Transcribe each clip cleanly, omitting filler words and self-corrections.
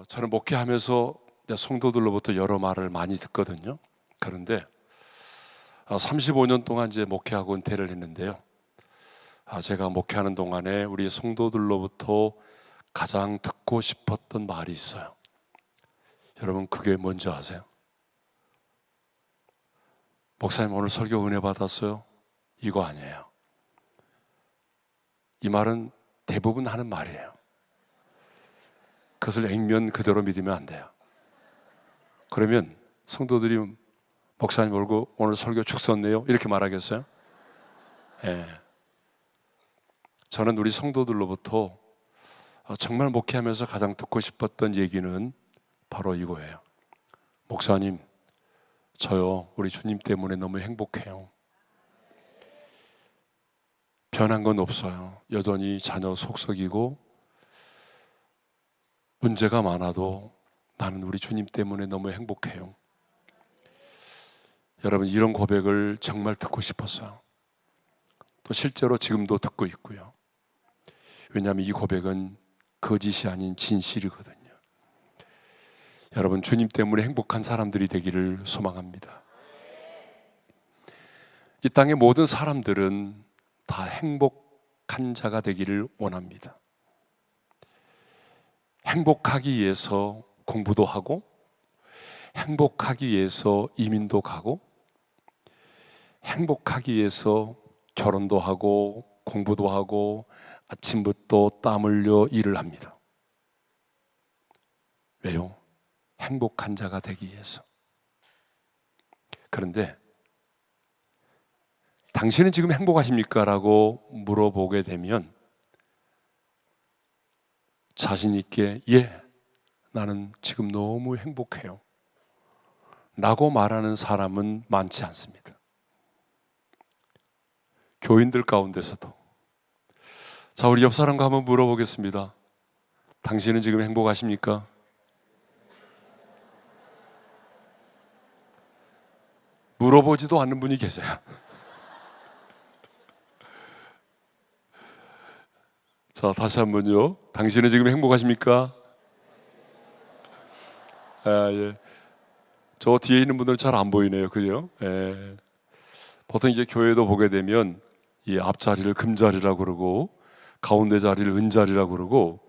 저는 목회하면서 성도들로부터 여러 말을 많이 듣거든요. 그런데 35년 동안 이제 목회하고 은퇴를 했는데요. 제가 목회하는 동안에 우리 성도들로부터 가장 듣고 싶었던 말이 있어요. 여러분, 그게 뭔지 아세요? 목사님, 오늘 설교 은혜 받았어요? 이거 아니에요. 이 말은 대부분 하는 말이에요. 그것을 액면 그대로 믿으면 안 돼요. 그러면 성도들이 목사님 보고 오늘 설교 축 썼네요 이렇게 말하겠어요? 예. 저는 우리 성도들로부터 정말 목회하면서 가장 듣고 싶었던 얘기는 바로 이거예요. 목사님, 저요 우리 주님 때문에 너무 행복해요. 변한 건 없어요. 여전히 자녀 속썩이고 문제가 많아도 나는 우리 주님 때문에 너무 행복해요. 여러분, 이런 고백을 정말 듣고 싶었어요. 또 실제로 지금도 듣고 있고요. 왜냐하면 이 고백은 거짓이 아닌 진실이거든요. 여러분, 주님 때문에 행복한 사람들이 되기를 소망합니다. 이 땅의 모든 사람들은 다 행복한 자가 되기를 원합니다. 행복하기 위해서 공부도 하고, 행복하기 위해서 이민도 가고, 행복하기 위해서 결혼도 하고 공부도 하고 아침부터 땀 흘려 일을 합니다. 왜요? 행복한 자가 되기 위해서. 그런데 당신은 지금 행복하십니까? 라고 물어보게 되면 자신 있게 예, 나는 지금 너무 행복해요 라고 말하는 사람은 많지 않습니다. 교인들 가운데서도. 자, 우리 옆 사람과 한번 물어보겠습니다. 당신은 지금 행복하십니까? 물어보지도 않는 분이 계세요. 자, 다시 한번요. 당신은 지금 행복하십니까? 예. 저 뒤에 있는 분들 잘 안 보이네요. 그죠? 예. 보통 이제 교회도 보게 되면 이 앞자리를 금자리라고 그러고 가운데 자리를 은자리라고 그러고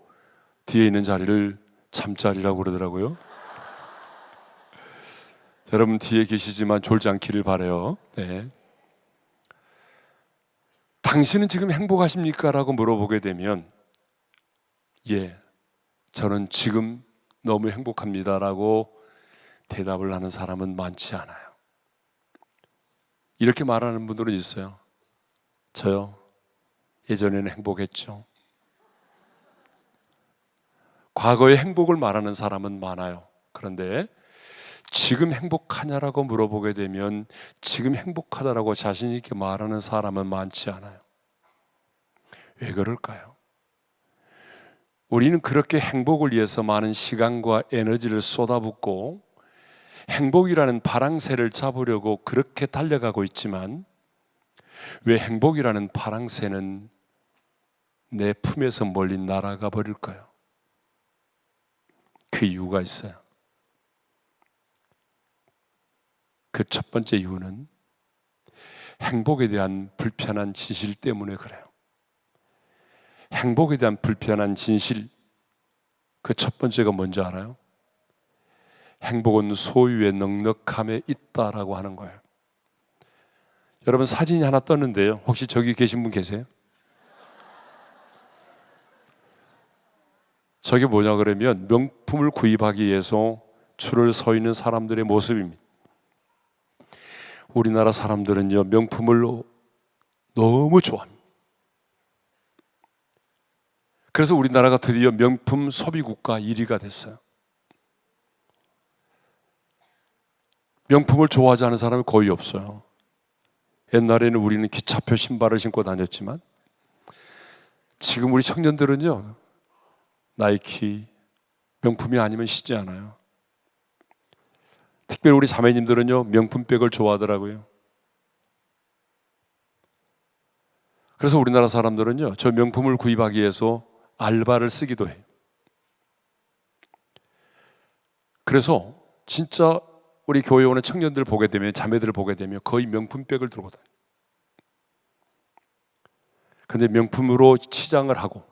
뒤에 있는 자리를 잠자리라고 그러더라고요. 여러분 뒤에 계시지만 졸지 않기를 바라요. 네. 당신은 지금 행복하십니까? 라고 물어보게 되면 예, 저는 지금 너무 행복합니다 라고 대답을 하는 사람은 많지 않아요. 이렇게 말하는 분들은 있어요. 저요, 예전에는 행복했죠. 과거의 행복을 말하는 사람은 많아요. 그런데 지금 행복하냐라고 물어보게 되면 지금 행복하다라고 자신 있게 말하는 사람은 많지 않아요. 왜 그럴까요? 우리는 그렇게 행복을 위해서 많은 시간과 에너지를 쏟아붓고 행복이라는 파랑새를 잡으려고 그렇게 달려가고 있지만 왜 행복이라는 파랑새는 내 품에서 멀리 날아가 버릴까요? 그 이유가 있어요. 그 첫 번째 이유는 행복에 대한 불편한 진실 때문에 그래요. 행복에 대한 불편한 진실, 그 첫 번째가 뭔지 알아요? 행복은 소유의 넉넉함에 있다라고 하는 거예요. 여러분 사진이 하나 떴는데요. 혹시 저기 계신 분 계세요? 저게 뭐냐 그러면 명품을 구입하기 위해서 줄을 서 있는 사람들의 모습입니다. 우리나라 사람들은요, 명품을 너무 좋아합니다. 그래서 우리나라가 드디어 명품 소비국가 1위가 됐어요. 명품을 좋아하지 않은 사람이 거의 없어요. 옛날에는 우리는 기차표 신발을 신고 다녔지만 지금 우리 청년들은요, 나이키, 명품이 아니면 신지 않아요. 특별히 우리 자매님들은요, 명품백을 좋아하더라고요. 그래서 우리나라 사람들은요, 저 명품을 구입하기 위해서 알바를 쓰기도 해요. 그래서 진짜 우리 교회 오는 청년들 보게 되면, 자매들을 보게 되면 거의 명품백을 들고 다녀요. 근데 명품으로 치장을 하고,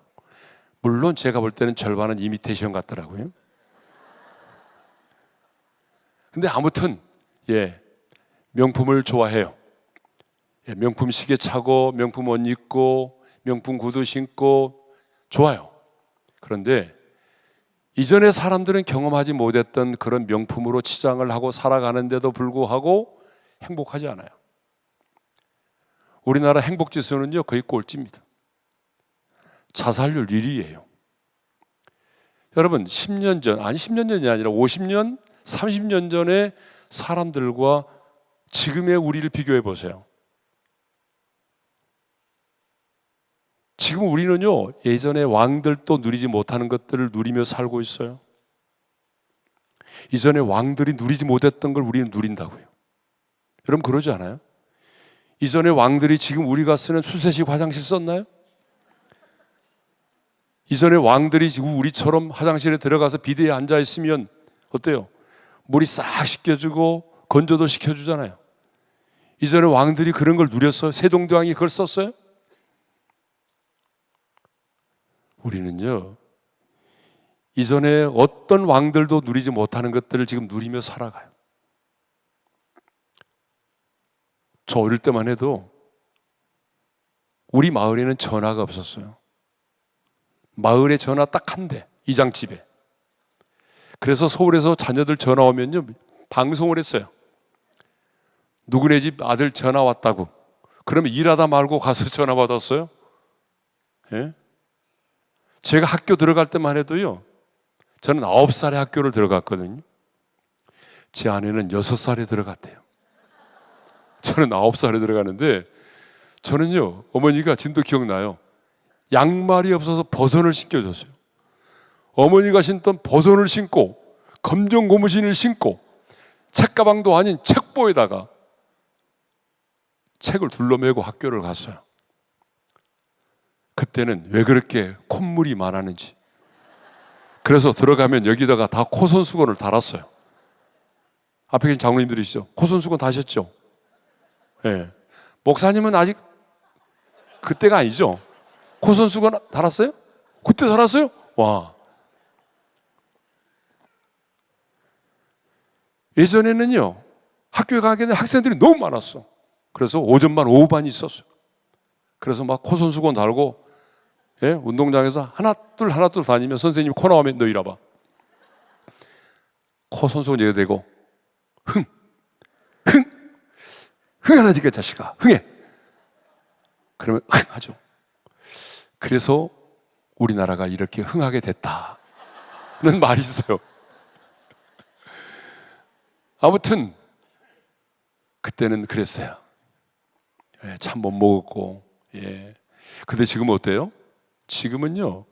물론 제가 볼 때는 절반은 이미테이션 같더라고요. 근데 아무튼 명품을 좋아해요. 명품 시계 차고, 명품 옷 입고, 명품 구두 신고, 좋아요. 그런데 이전에 사람들은 경험하지 못했던 그런 명품으로 치장을 하고 살아가는데도 불구하고 행복하지 않아요. 우리나라 행복지수는요 거의 꼴찌입니다. 자살률 1위예요. 여러분 10년 전, 아니 10년 전이 아니라 50년, 30년 전에 사람들과 지금의 우리를 비교해 보세요. 지금 우리는요 예전에 왕들도 누리지 못하는 것들을 누리며 살고 있어요. 이전에 왕들이 누리지 못했던 걸 우리는 누린다고요. 여러분 그러지 않아요? 이전에 왕들이 지금 우리가 쓰는 수세식 화장실 썼나요? 이전에 왕들이 지금 우리처럼 화장실에 들어가서 비데에 앉아 있으면 어때요? 물이 싹 씻겨주고 건조도 시켜주잖아요. 이전에 왕들이 그런 걸 누렸어요? 세종대왕이 그걸 썼어요? 우리는요 이전에 어떤 왕들도 누리지 못하는 것들을 지금 누리며 살아가요. 저 어릴 때만 해도 우리 마을에는 전화가 없었어요. 마을에 전화 딱 한 대, 이장집에. 그래서 서울에서 자녀들 전화 오면요 방송을 했어요. 누구네 집 아들 전화 왔다고. 그러면 일하다 말고 가서 전화 받았어요. 예? 제가 학교 들어갈 때만 해도요 저는 9살에 학교를 들어갔거든요. 제 아내는 6살에 들어갔대요. 저는 9살에 들어가는데 저는요 어머니가 진도 기억나요. 양말이 없어서 버선을 신겨줬어요. 어머니가 신던 버선을 신고 검정 고무신을 신고 책가방도 아닌 책보에다가 책을 둘러매고 학교를 갔어요. 그때는 왜 그렇게 콧물이 많았는지. 그래서 들어가면 여기다가 다 코손수건을 달았어요. 앞에 계신 장로님들이시죠? 코손수건 다셨죠? 네. 목사님은 아직 그때가 아니죠? 코손수건 달았어요? 그때 달았어요? 와. 예전에는요 학교에 가기에는 학생들이 너무 많았어. 그래서 오전반 오후반이 있었어요. 그래서 막 코손수건 달고 운동장에서 하나 둘 다니면 선생님이 코 나오면 너 이리 와봐. 코손수건 여기 대고 흥하나니까 자식아 흥해. 그러면 흥하죠. 그래서 우리나라가 이렇게 흥하게 됐다는 말이 있어요. 아무튼 그때는 그랬어요. 참 못 먹었고. 근데 지금 어때요? 지금은요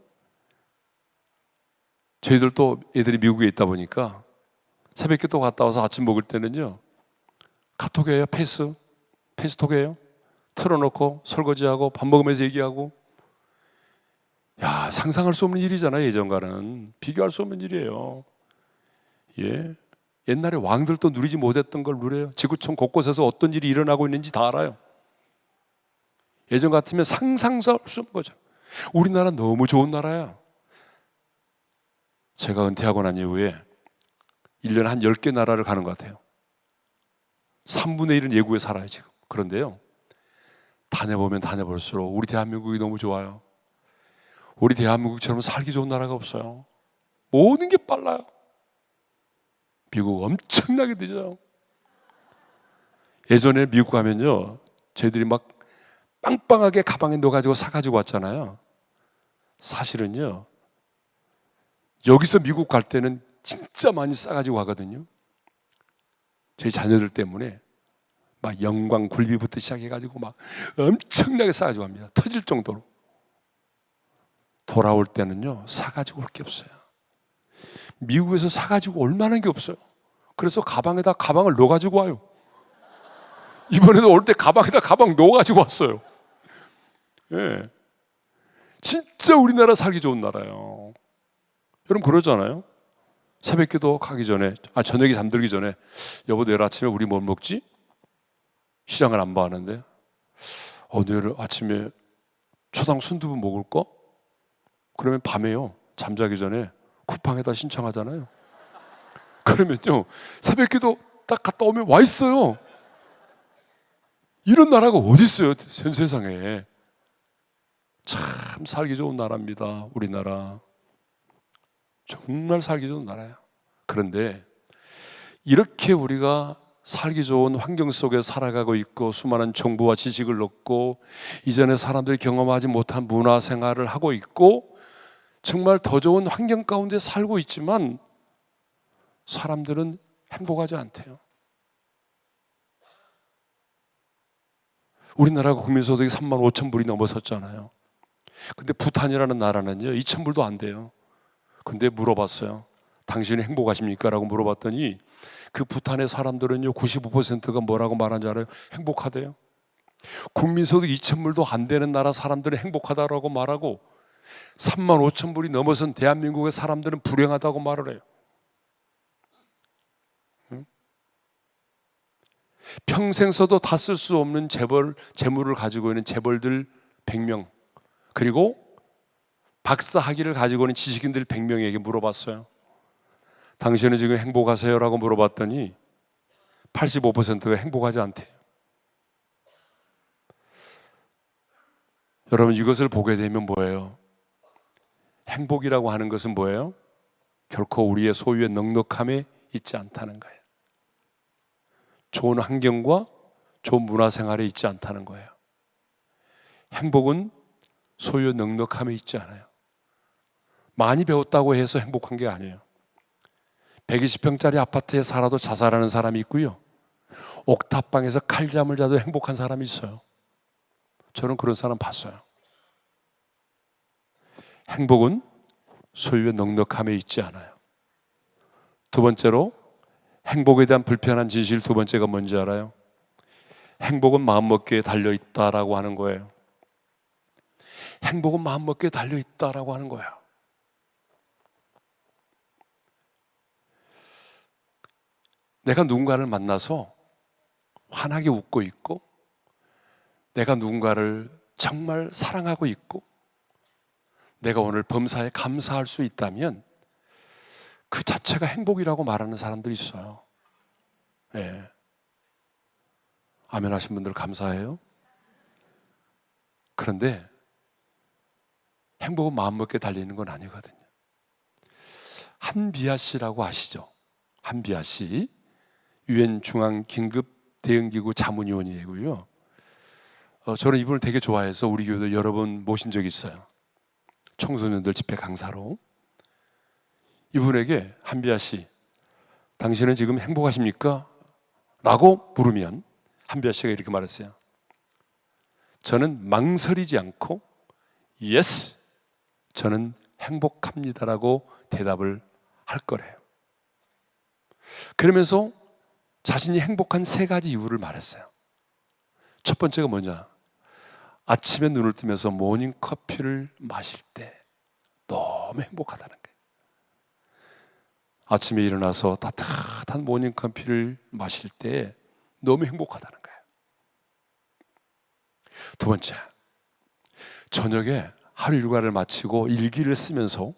저희들도 애들이 미국에 있다 보니까 새벽에 또 갔다 와서 아침 먹을 때는요 카톡이에요. 페이스톡이에요. 틀어놓고 설거지하고 밥 먹으면서 얘기하고. 야, 상상할 수 없는 일이잖아요. 예전과는 비교할 수 없는 일이에요. 옛날에 왕들도 누리지 못했던 걸 누려요. 지구촌 곳곳에서 어떤 일이 일어나고 있는지 다 알아요. 예전 같으면 상상도 할 수 없는 거죠. 우리나라 너무 좋은 나라야. 제가 은퇴하고 난 이후에 1년에 한 10개 나라를 가는 것 같아요. 3분의 1은 예국에 살아요 지금. 그런데요 다녀보면 다녀볼수록 우리 대한민국이 너무 좋아요. 우리 대한민국처럼 살기 좋은 나라가 없어요. 모든 게 빨라요. 미국 엄청나게 늦어요. 예전에 미국 가면요 저희들이 막 빵빵하게 가방에 넣어가지고 사가지고 왔잖아요. 사실은요 여기서 미국 갈 때는 진짜 많이 싸가지고 가거든요. 저희 자녀들 때문에 막 영광 굴비부터 시작해가지고 막 엄청나게 싸가지고 갑니다. 터질 정도로. 돌아올 때는요 사가지고 올 게 없어요. 미국에서 사가지고 올 만한 게 없어요. 그래서 가방에다 가방을 넣어가지고 와요. 이번에도 올 때 가방에다 가방 넣어가지고 왔어요. 진짜 우리나라 살기 좋은 나라예요. 여러분 그러잖아요. 새벽기도 가기 전에, 저녁에 잠들기 전에, 여보 내일 아침에 우리 뭘 먹지? 시장을 안 봐하는데, 내일 아침에 초당 순두부 먹을까? 그러면 밤에요, 잠자기 전에 쿠팡에다 신청하잖아요. 그러면요, 새벽기도 딱 갔다 오면 와 있어요. 이런 나라가 어디 있어요, 전 세상에. 참 살기 좋은 나라입니다, 우리나라. 정말 살기 좋은 나라예요. 그런데 이렇게 우리가 살기 좋은 환경 속에 살아가고 있고, 수많은 정보와 지식을 얻고, 이전에 사람들이 경험하지 못한 문화 생활을 하고 있고, 정말 더 좋은 환경 가운데 살고 있지만 사람들은 행복하지 않대요. 우리나라 국민소득이 3만 5천 불이 넘어섰잖아요. 근데 부탄이라는 나라는요 2천 불도 안 돼요. 근데 물어봤어요. 당신이 행복하십니까? 라고 물어봤더니 그 부탄의 사람들은요 95%가 뭐라고 말하는지 알아요? 행복하대요. 국민소득 2천 불도 안 되는 나라 사람들은 행복하다라고 말하고, 3만 5천 불이 넘어선 대한민국의 사람들은 불행하다고 말을 해요. 평생 써도 다 쓸 수 없는 재물을 가지고 있는 재벌들 100명, 그리고 박사 학위를 가지고 있는 지식인들 100명에게 물어봤어요. 당신은 지금 행복하세요? 라고 물어봤더니 85%가 행복하지 않대요. 여러분, 이것을 보게 되면 뭐예요? 행복이라고 하는 것은 뭐예요? 결코 우리의 소유의 넉넉함에 있지 않다는 거예요. 좋은 환경과 좋은 문화생활에 있지 않다는 거예요. 행복은 소유의 넉넉함에 있지 않아요. 많이 배웠다고 해서 행복한 게 아니에요. 120평짜리 아파트에 살아도 자살하는 사람이 있고요, 옥탑방에서 칼잠을 자도 행복한 사람이 있어요. 저는 그런 사람 봤어요. 행복은 소유의 넉넉함에 있지 않아요. 두 번째로, 행복에 대한 불편한 진실 두 번째가 뭔지 알아요? 행복은 마음먹기에 달려있다라고 하는 거예요. 행복은 마음먹기에 달려있다라고 하는 거예요. 내가 누군가를 만나서 환하게 웃고 있고, 내가 누군가를 정말 사랑하고 있고, 내가 오늘 범사에 감사할 수 있다면 그 자체가 행복이라고 말하는 사람들이 있어요. 네. 아멘 하신 분들 감사해요. 그런데 행복은 마음먹기에 달리는 건 아니거든요. 한비아 씨라고 아시죠? 한비아 씨, 유엔 중앙 긴급 대응기구 자문위원이고요. 저는 이분을 되게 좋아해서 우리 교회도 여러 번 모신 적이 있어요. 청소년들 집회 강사로. 이분에게 한비아 씨, 당신은 지금 행복하십니까? 라고 물으면 한비아 씨가 이렇게 말했어요. 저는 망설이지 않고 yes, 저는 행복합니다라고 대답을 할 거래요. 그러면서 자신이 행복한 세 가지 이유를 말했어요. 첫 번째가 뭐냐? 아침에 눈을 뜨면서 모닝커피를 마실 때 너무 행복하다는 거예요. 아침에 일어나서 따뜻한 모닝커피를 마실 때 너무 행복하다는 거예요. 두 번째, 저녁에 하루 일과를 마치고 일기를 쓰면서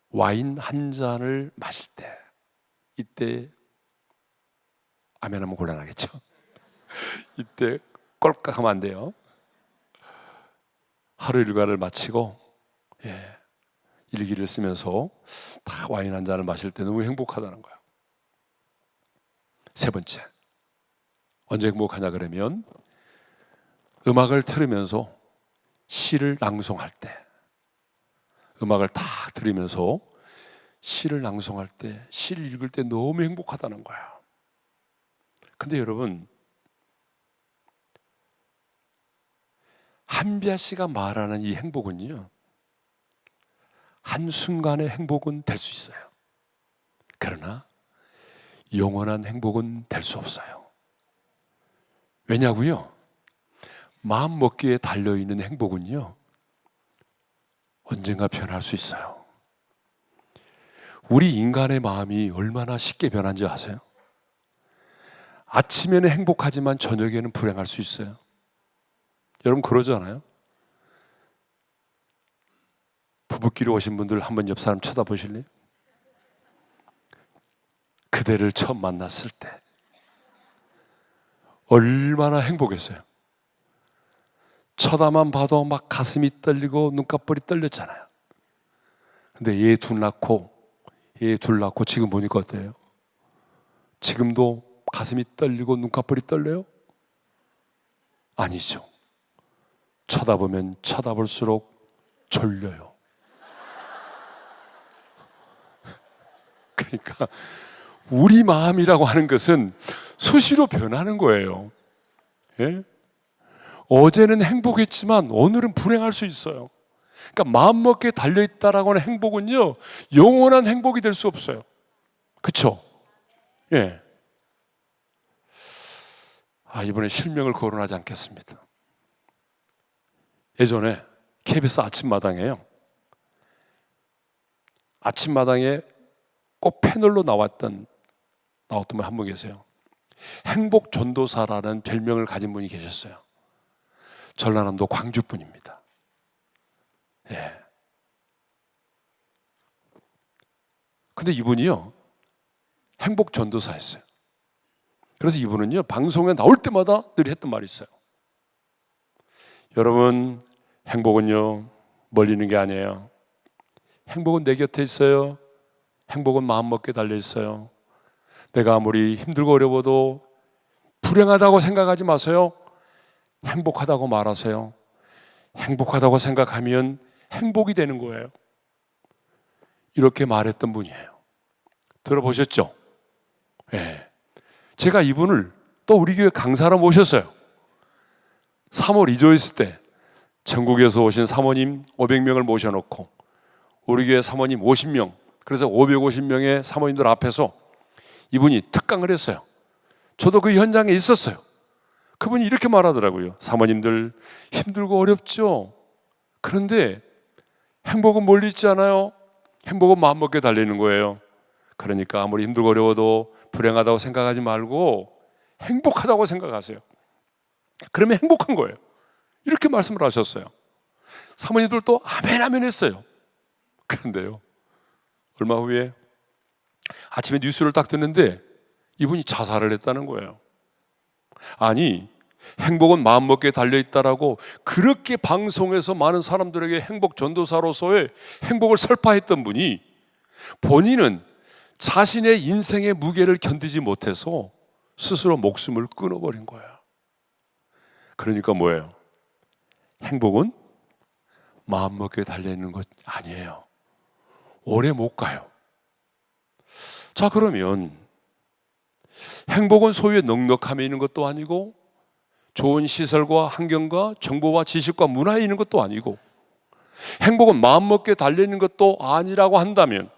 와인 한 잔을 마실 때, 이때 아멘 하면 곤란하겠죠. 이때 꼴깍하면 안 돼요. 하루 일과를 마치고 일기를 쓰면서 다 와인 한 잔을 마실 때 너무 행복하다는 거예요. 세 번째, 언제 행복하냐 그러면 음악을 들으면서 시를 낭송할 때, 음악을 딱 들으면서 시를 낭송할 때, 시를 읽을 때 너무 행복하다는 거야. 근데 여러분, 한비아 씨가 말하는 이 행복은요, 한순간의 행복은 될 수 있어요. 그러나 영원한 행복은 될 수 없어요. 왜냐고요? 마음 먹기에 달려있는 행복은요, 언젠가 변할 수 있어요. 우리 인간의 마음이 얼마나 쉽게 변한지 아세요? 아침에는 행복하지만 저녁에는 불행할 수 있어요. 여러분 그러지 않아요? 부부끼리 오신 분들 한번 옆 사람 쳐다보실래요? 그대를 처음 만났을 때 얼마나 행복했어요. 쳐다만 봐도 막 가슴이 떨리고 눈꺼풀이 떨렸잖아요. 근데 얘 둘 낳고 지금 보니까 어때요? 지금도 가슴이 떨리고 눈꺼풀이 떨려요? 아니죠. 쳐다보면 쳐다볼수록 졸려요. 그러니까 우리 마음이라고 하는 것은 수시로 변하는 거예요. 예? 어제는 행복했지만 오늘은 불행할 수 있어요. 그러니까 마음먹기에 달려있다라고 하는 행복은요, 영원한 행복이 될 수 없어요. 그렇죠? 예. 이번에 실명을 거론하지 않겠습니다. 예전에 KBS 아침마당에 꼭 패널로 나왔던 분 한 분 계세요. 행복 전도사라는 별명을 가진 분이 계셨어요. 전라남도 광주 분입니다. 예. 근데 이분이요, 행복 전도사였어요. 그래서 이분은요, 방송에 나올 때마다 늘 했던 말이 있어요. 여러분, 행복은요, 멀리 있는 게 아니에요. 행복은 내 곁에 있어요. 행복은 마음먹기에 달려 있어요. 내가 아무리 힘들고 어려워도 불행하다고 생각하지 마세요. 행복하다고 말하세요. 행복하다고 생각하면 행복이 되는 거예요. 이렇게 말했던 분이에요. 들어보셨죠? 네. 제가 이분을 또 우리 교회 강사로 모셨어요. 3월 2조 있을 때 전국에서 오신 사모님 500명을 모셔놓고 우리 교회 사모님 50명, 그래서 550명의 사모님들 앞에서 이분이 특강을 했어요. 저도 그 현장에 있었어요. 그분이 이렇게 말하더라고요. 사모님들 힘들고 어렵죠? 그런데 행복은 멀리 있지 않아요? 행복은 마음먹기에 달리는 거예요. 그러니까 아무리 힘들고 어려워도 불행하다고 생각하지 말고 행복하다고 생각하세요. 그러면 행복한 거예요. 이렇게 말씀을 하셨어요. 사모님들도 아멘 아멘 했어요. 그런데요, 얼마 후에 아침에 뉴스를 딱 듣는데 이분이 자살을 했다는 거예요. 아니, 행복은 마음먹기에 달려있다라고 그렇게 방송에서 많은 사람들에게 행복 전도사로서의 행복을 설파했던 분이 본인은 자신의 인생의 무게를 견디지 못해서 스스로 목숨을 끊어버린 거예요. 그러니까 뭐예요? 행복은 마음먹기에 달려있는 것 아니에요. 오래 못 가요. 자, 그러면 행복은 소유의 넉넉함에 있는 것도 아니고 좋은 시설과 환경과 정보와 지식과 문화에 있는 것도 아니고 행복은 마음먹기에 달려있는 것도 아니라고 한다면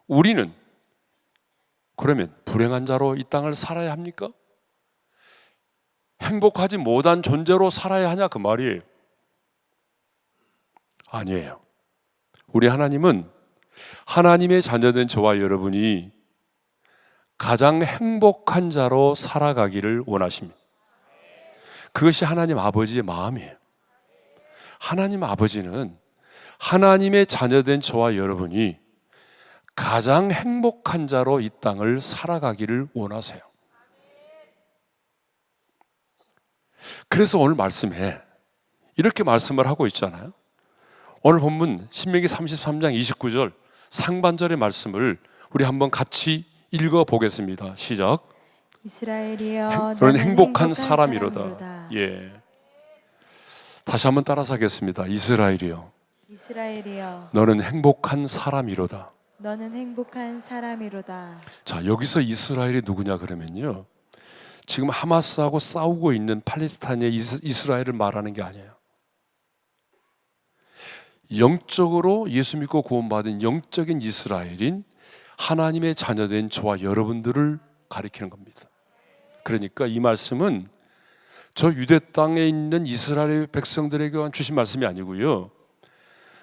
우리는 그러면 불행한 자로 이 땅을 살아야 합니까? 행복하지 못한 존재로 살아야 하냐 그 말이에요. 아니에요. 우리 하나님은 하나님의 자녀된 저와 여러분이 가장 행복한 자로 살아가기를 원하십니다. 그것이 하나님 아버지의 마음이에요. 하나님 아버지는 하나님의 자녀된 저와 여러분이 가장 행복한 자로 이 땅을 살아가기를 원하세요. 그래서 오늘 말씀에 이렇게 말씀을 하고 있잖아요. 오늘 본문 신명기 33장 29절 상반절의 말씀을 우리 한번 같이 읽어보겠습니다. 시작. 이스라엘이여 너는 행복한 사람이로다. 예. 다시 한번 따라서 하겠습니다. 이스라엘이여 너는 행복한 사람이로다. 너는 행복한 사람이로다. 자, 여기서 이스라엘이 누구냐 그러면요, 지금 하마스하고 싸우고 있는 팔레스타인의 이스라엘을 말하는 게 아니에요. 영적으로 예수 믿고 구원받은 영적인 이스라엘인 하나님의 자녀된 저와 여러분들을 가리키는 겁니다. 그러니까 이 말씀은 저 유대 땅에 있는 이스라엘 백성들에게 주신 말씀이 아니고요,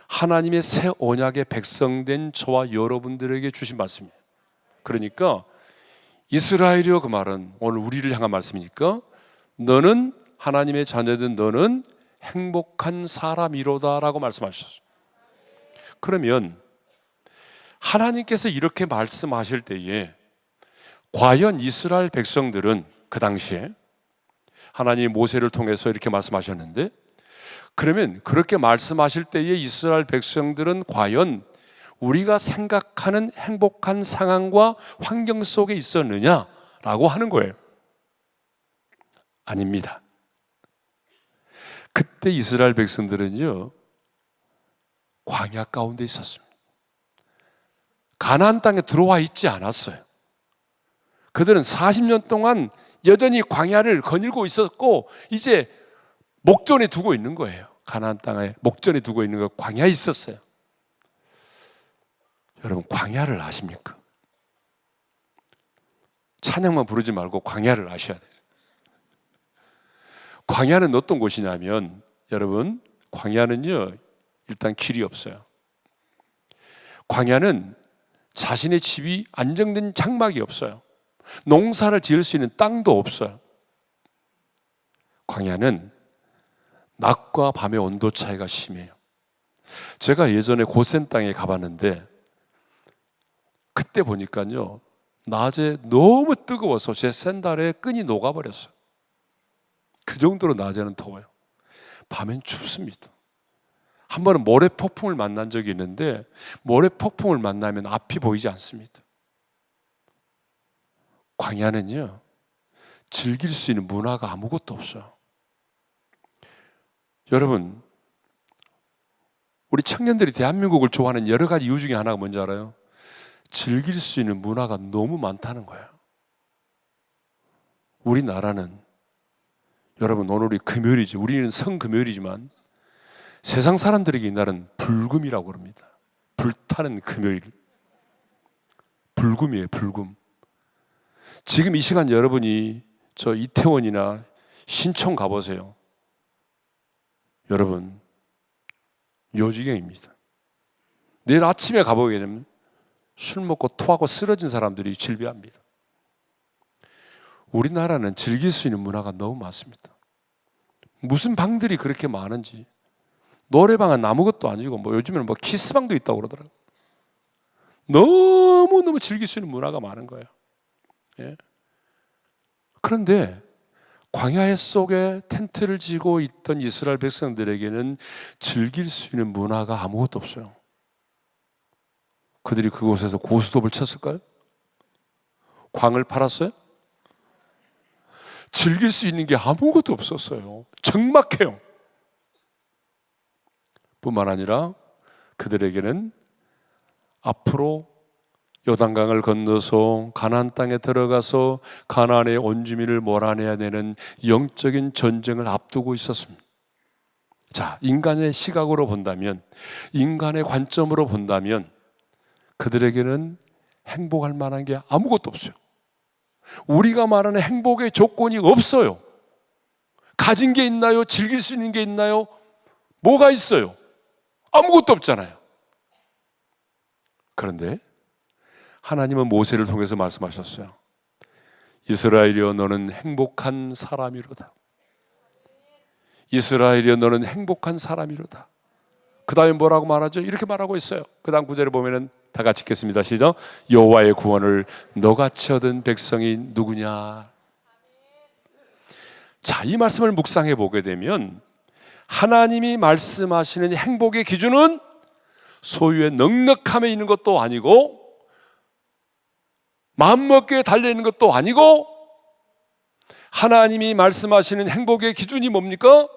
하나님의 새 언약의 백성된 저와 여러분들에게 주신 말씀이에요. 그러니까 이스라엘이여, 그 말은 오늘 우리를 향한 말씀이니까 너는, 하나님의 자녀된 너는 행복한 사람이로다 라고 말씀하셨어요. 그러면 하나님께서 이렇게 말씀하실 때에 과연 이스라엘 백성들은 그 당시에 하나님이 모세를 통해서 이렇게 말씀하셨는데, 그러면 그렇게 말씀하실 때에 이스라엘 백성들은 과연 우리가 생각하는 행복한 상황과 환경 속에 있었느냐라고 하는 거예요. 아닙니다. 그때 이스라엘 백성들은요, 광야 가운데 있었습니다. 가나안 땅에 들어와 있지 않았어요. 그들은 40년 동안 여전히 광야를 거닐고 있었고, 이제 목전에 두고 있는 거예요. 가나안 땅에 목전에 두고 있는 거, 광야에 있었어요. 여러분, 광야를 아십니까? 찬양만 부르지 말고 광야를 아셔야 돼요. 광야는 어떤 곳이냐면, 여러분, 광야는요, 일단 길이 없어요. 광야는 자신의 집이 안정된 장막이 없어요. 농사를 지을 수 있는 땅도 없어요. 광야는 낮과 밤의 온도 차이가 심해요. 제가 예전에 고센 땅에 가봤는데 그때 보니까요, 낮에 너무 뜨거워서 제 샌들에 끈이 녹아버렸어요. 그 정도로 낮에는 더워요. 밤엔 춥습니다. 한 번은 모래 폭풍을 만난 적이 있는데, 모래 폭풍을 만나면 앞이 보이지 않습니다. 광야는요, 즐길 수 있는 문화가 아무것도 없어요. 여러분, 우리 청년들이 대한민국을 좋아하는 여러 가지 이유 중에 하나가 뭔지 알아요? 즐길 수 있는 문화가 너무 많다는 거예요. 우리나라는, 여러분, 오늘이 금요일이지, 우리는 성금요일이지만 세상 사람들에게 이날은 불금이라고 그럽니다. 불타는 금요일. 불금이에요, 불금. 지금 이 시간 여러분이 저 이태원이나 신촌 가보세요. 여러분, 요지경입니다. 내일 아침에 가보게 되면 술 먹고 토하고 쓰러진 사람들이 질비합니다. 우리나라는 즐길 수 있는 문화가 너무 많습니다. 무슨 방들이 그렇게 많은지. 노래방은 아무것도 아니고, 요즘에는 키스방도 있다고 그러더라고요. 너무너무 즐길 수 있는 문화가 많은 거예요. 예. 그런데 광야 속에 텐트를 지고 있던 이스라엘 백성들에게는 즐길 수 있는 문화가 아무것도 없어요. 그들이 그곳에서 고스톱을 쳤을까요? 광을 팔았어요? 즐길 수 있는 게 아무것도 없었어요. 적막해요. 뿐만 아니라 그들에게는 앞으로 요단강을 건너서 가나안 땅에 들어가서 가나안의 온주민을 몰아내야 되는 영적인 전쟁을 앞두고 있었습니다. 자, 인간의 시각으로 본다면, 인간의 관점으로 본다면 그들에게는 행복할 만한 게 아무것도 없어요. 우리가 말하는 행복의 조건이 없어요. 가진 게 있나요? 즐길 수 있는 게 있나요? 뭐가 있어요? 아무것도 없잖아요. 그런데 하나님은 모세를 통해서 말씀하셨어요. 이스라엘이여, 너는 행복한 사람이로다. 이스라엘이여, 너는 행복한 사람이로다. 그 다음에 뭐라고 말하죠? 이렇게 말하고 있어요. 그 다음 구절에 보면은 다 같이 읽겠습니다. 시작. 여호와의 구원을 너같이 얻은 백성이 누구냐? 자, 이 말씀을 묵상해 보게 되면 하나님이 말씀하시는 행복의 기준은 소유의 넉넉함에 있는 것도 아니고, 마음먹기에 달려있는 것도 아니고, 하나님이 말씀하시는 행복의 기준이 뭡니까?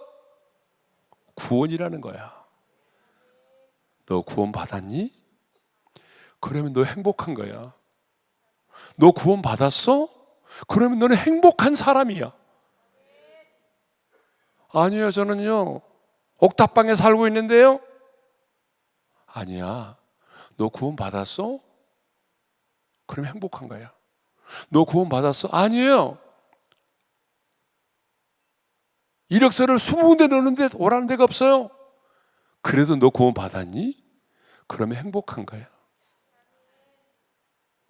구원이라는 거야. 너 구원 받았니? 그러면 너 행복한 거야. 너 구원 받았어? 그러면 너는 행복한 사람이야. 아니요, 저는요 옥탑방에 살고 있는데요. 아니야, 너 구원 받았어? 그럼 행복한 거야. 너 구원 받았어? 아니에요, 이력서를 20군데 넣는데 오라는 데가 없어요. 그래도 너 구원 받았니? 그러면 행복한 거야.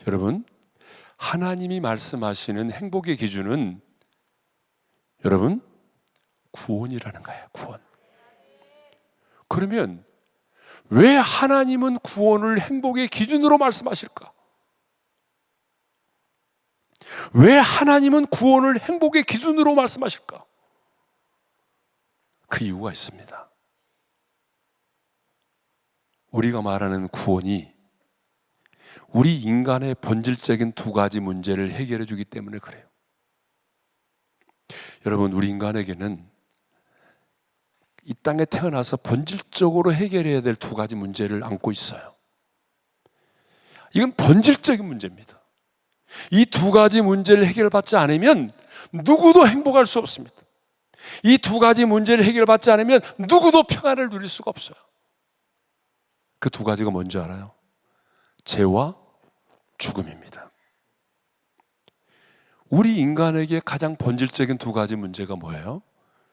여러분, 하나님이 말씀하시는 행복의 기준은 여러분 구원이라는 거예요. 구원. 그러면 왜 하나님은 구원을 행복의 기준으로 말씀하실까? 왜 하나님은 구원을 행복의 기준으로 말씀하실까? 그 이유가 있습니다. 우리가 말하는 구원이 우리 인간의 본질적인 두 가지 문제를 해결해 주기 때문에 그래요. 여러분, 우리 인간에게는 이 땅에 태어나서 본질적으로 해결해야 될 두 가지 문제를 안고 있어요. 이건 본질적인 문제입니다. 이 두 가지 문제를 해결받지 않으면 누구도 행복할 수 없습니다. 이 두 가지 문제를 해결받지 않으면 누구도 평안을 누릴 수가 없어요. 그 두 가지가 뭔지 알아요? 죄와 죽음입니다. 우리 인간에게 가장 본질적인 두 가지 문제가 뭐예요?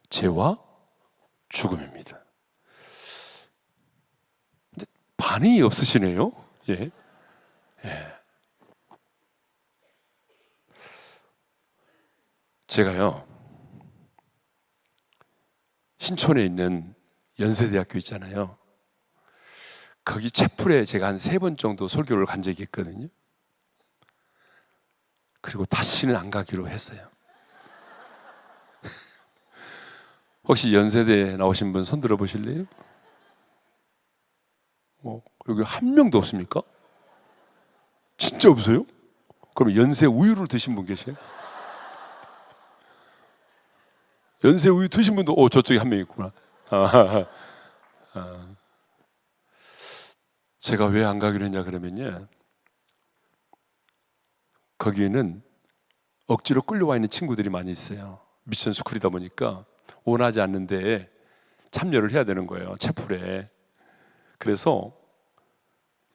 죄와 죽음입니다. 근데 반응이 없으시네요. 예. 제가요, 신촌에 있는 연세대학교 있잖아요. 거기 채플에 제가 한 3번 정도 설교를 간 적이 있거든요. 그리고 다시는 안 가기로 했어요. 혹시 연세대 나오신 분 손 들어 보실래요? 여기 한 명도 없습니까? 진짜 없어요? 그럼 연세 우유를 드신 분 계세요? 연세 우유 드신 분도 저쪽에 한 명 있구나. 제가 왜 안 가기로 했냐 그러면요, 거기에는 억지로 끌려와 있는 친구들이 많이 있어요. 미션 스쿨이다 보니까 원하지 않는데 참여를 해야 되는 거예요, 채플에. 그래서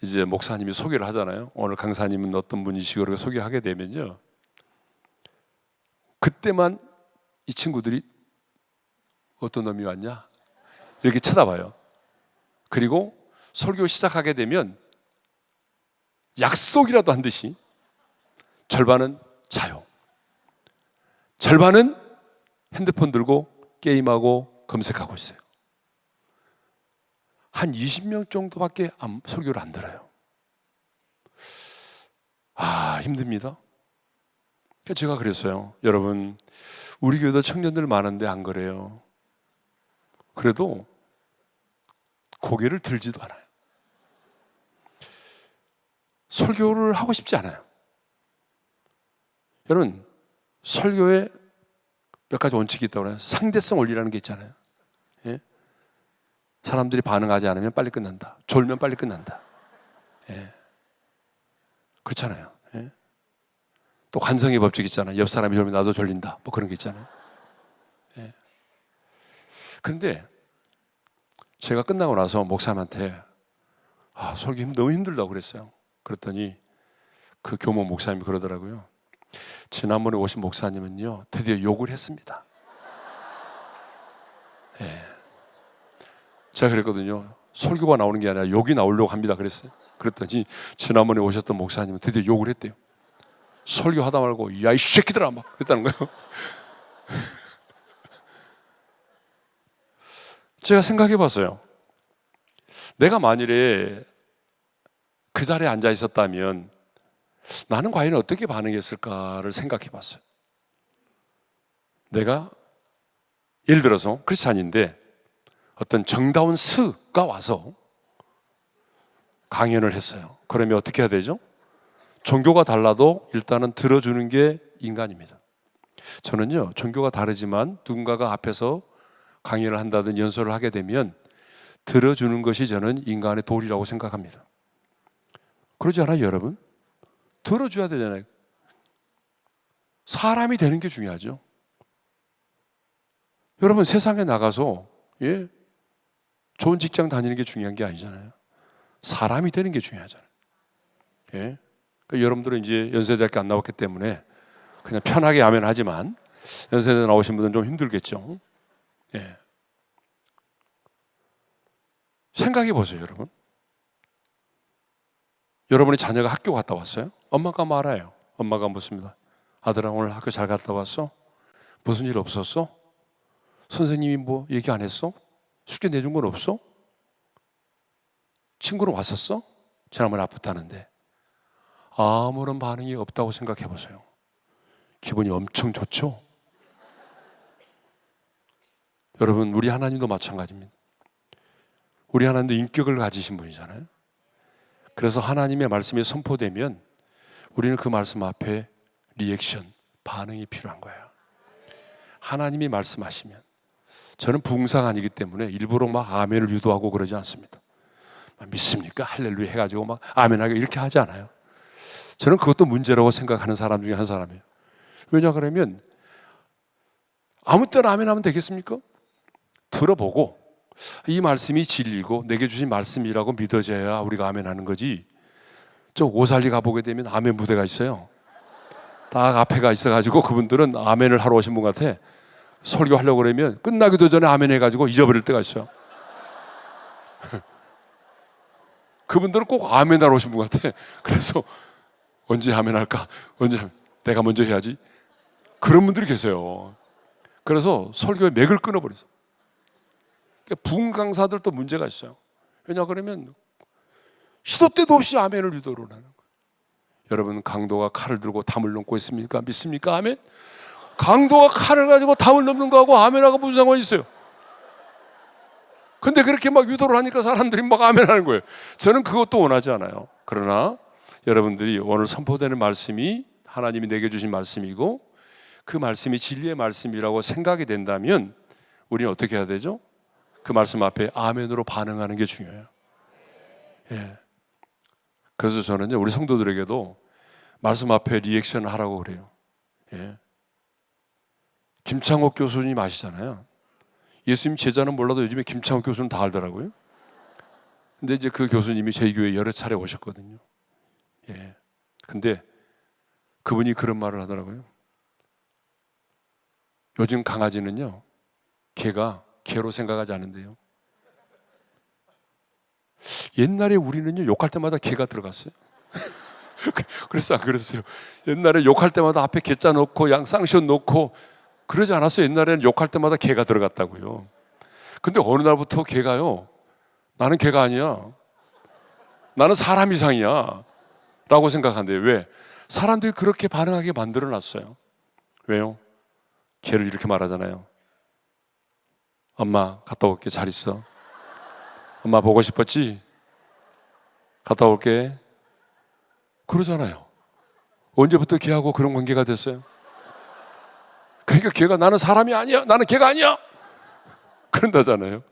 이제 목사님이 소개를 하잖아요. 오늘 강사님은 어떤 분이시고, 그렇게 소개하게 되면요, 그때만 이 친구들이 어떤 놈이 왔냐 이렇게 쳐다봐요. 그리고 설교 시작하게 되면 약속이라도 한 듯이 절반은 자요, 절반은 핸드폰 들고 게임하고 검색하고 있어요. 한 20명 정도밖에 설교를 안 들어요. 힘듭니다. 제가 그랬어요. 여러분, 우리 교회도 청년들 많은데 안 그래요? 그래도 고개를 들지도 않아요. 설교를 하고 싶지 않아요. 여러분, 설교에 몇 가지 원칙이 있다고 해요. 상대성 원리라는 게 있잖아요. 예? 사람들이 반응하지 않으면 빨리 끝난다. 졸면 빨리 끝난다. 예. 그렇잖아요. 예? 또 관성의 법칙 있잖아요. 옆 사람이 졸면 나도 졸린다. 뭐 그런 게 있잖아요. 예. 그런데 제가 끝나고 나서 목사님한테 설교 너무 힘들다고 그랬어요. 그랬더니 그 교모 목사님이 그러더라고요. 지난번에 오신 목사님은요, 드디어 욕을 했습니다. 예. 제가 그랬거든요. 설교가 나오는 게 아니라 욕이 나오려고 합니다 그랬어요. 그랬더니 지난번에 오셨던 목사님은 드디어 욕을 했대요. 설교하다 말고 야 이 새끼들아 막 그랬다는 거예요. 제가 생각해 봤어요. 내가 만일에 그 자리에 앉아 있었다면 나는 과연 어떻게 반응했을까를 생각해 봤어요. 내가 예를 들어서 크리스찬인데 어떤 정다운 스가 와서 강연을 했어요. 그러면 어떻게 해야 되죠? 종교가 달라도 일단은 들어주는 게 인간입니다. 저는요, 종교가 다르지만 누군가가 앞에서 강연을 한다든 연설을 하게 되면 들어주는 것이 저는 인간의 도리라고 생각합니다. 그러지 않아요, 여러분? 들어줘야 되잖아요. 사람이 되는 게 중요하죠. 여러분, 세상에 나가서 좋은 직장 다니는 게 중요한 게 아니잖아요. 사람이 되는 게 중요하잖아요. 예? 그러니까 여러분들은 이제 연세대학교 안 나왔기 때문에 그냥 편하게 하면 하지만 연세대 나오신 분들은 좀 힘들겠죠. 예. 생각해 보세요, 여러분. 여러분의 자녀가 학교 갔다 왔어요? 엄마가 말아요. 엄마가 묻습니다. 아들아, 오늘 학교 잘 갔다 왔어? 무슨 일 없었어? 선생님이 뭐 얘기 안 했어? 숙제 내준 건 없어? 친구는 왔었어? 지난번에 아팠다는데. 아무런 반응이 없다고 생각해 보세요. 기분이 엄청 좋죠? 여러분, 우리 하나님도 마찬가지입니다. 우리 하나님도 인격을 가지신 분이잖아요. 그래서 하나님의 말씀이 선포되면 우리는 그 말씀 앞에 리액션, 반응이 필요한 거예요. 하나님이 말씀하시면, 저는 부흥사가 아니기 때문에 일부러 막 아멘을 유도하고 그러지 않습니다. 믿습니까? 할렐루야 해가지고 막 아멘하게 이렇게 하지 않아요. 저는 그것도 문제라고 생각하는 사람 중에 한 사람이에요. 왜냐 그러면 아무 때나 아멘하면 되겠습니까? 들어보고 이 말씀이 진리고 내게 주신 말씀이라고 믿어져야 우리가 아멘하는 거지. 저 오살리 가보게 되면 아멘 무대가 있어요. 딱 앞에가 있어가지고 그분들은 아멘을 하러 오신 분 같아. 설교하려고 그러면 끝나기도 전에 아멘 해가지고 잊어버릴 때가 있어요. 그분들은 꼭 아멘 하러 오신 분 같아. 그래서 언제 아멘 할까? 언제 내가 먼저 해야지. 그런 분들이 계세요. 그래서 설교의 맥을 끊어버렸어. 부흥 강사들도 문제가 있어요. 왜냐 그러면 시도 때도 없이 아멘을 유도를 하는 거예요. 여러분, 강도가 칼을 들고 담을 넘고 있습니까? 믿습니까? 아멘? 강도가 칼을 가지고 담을 넘는 거하고 아멘하고 무슨 상관이 있어요? 근데 그렇게 막 유도를 하니까 사람들이 막 아멘하는 거예요. 저는 그것도 원하지 않아요. 그러나 여러분들이 오늘 선포되는 말씀이 하나님이 내게 주신 말씀이고 그 말씀이 진리의 말씀이라고 생각이 된다면 우리는 어떻게 해야 되죠? 그 말씀 앞에 아멘으로 반응하는 게 중요해요. 예. 그래서 저는 우리 성도들에게도 말씀 앞에 리액션을 하라고 그래요. 예. 김창옥 교수님 아시잖아요. 예수님 제자는 몰라도 요즘에 김창옥 교수는 다 알더라고요. 근데 이제 그 교수님이 저희 교회에 여러 차례 오셨거든요. 예. 근데 그분이 그런 말을 하더라고요. 요즘 강아지는요, 개가 개로 생각하지 않는데요. 옛날에 우리는요, 욕할 때마다 개가 들어갔어요. 그래서 안 그랬어요. 옛날에 욕할 때마다 앞에 개자 넣고 양 쌍시옷 넣고 그러지 않았어요. 옛날에는 욕할 때마다 개가 들어갔다고요. 근데 어느 날부터 개가요, 나는 개가 아니야, 나는 사람 이상이야 라고 생각한대요. 왜? 사람들이 그렇게 반응하게 만들어 놨어요. 왜요? 개를 이렇게 말하잖아요. 엄마 갔다 올게, 잘 있어. 엄마 보고 싶었지? 갔다 올게. 그러잖아요. 언제부터 개하고 그런 관계가 됐어요? 그러니까 개가 나는 사람이 아니야, 나는 개가 아니야 그런다잖아요.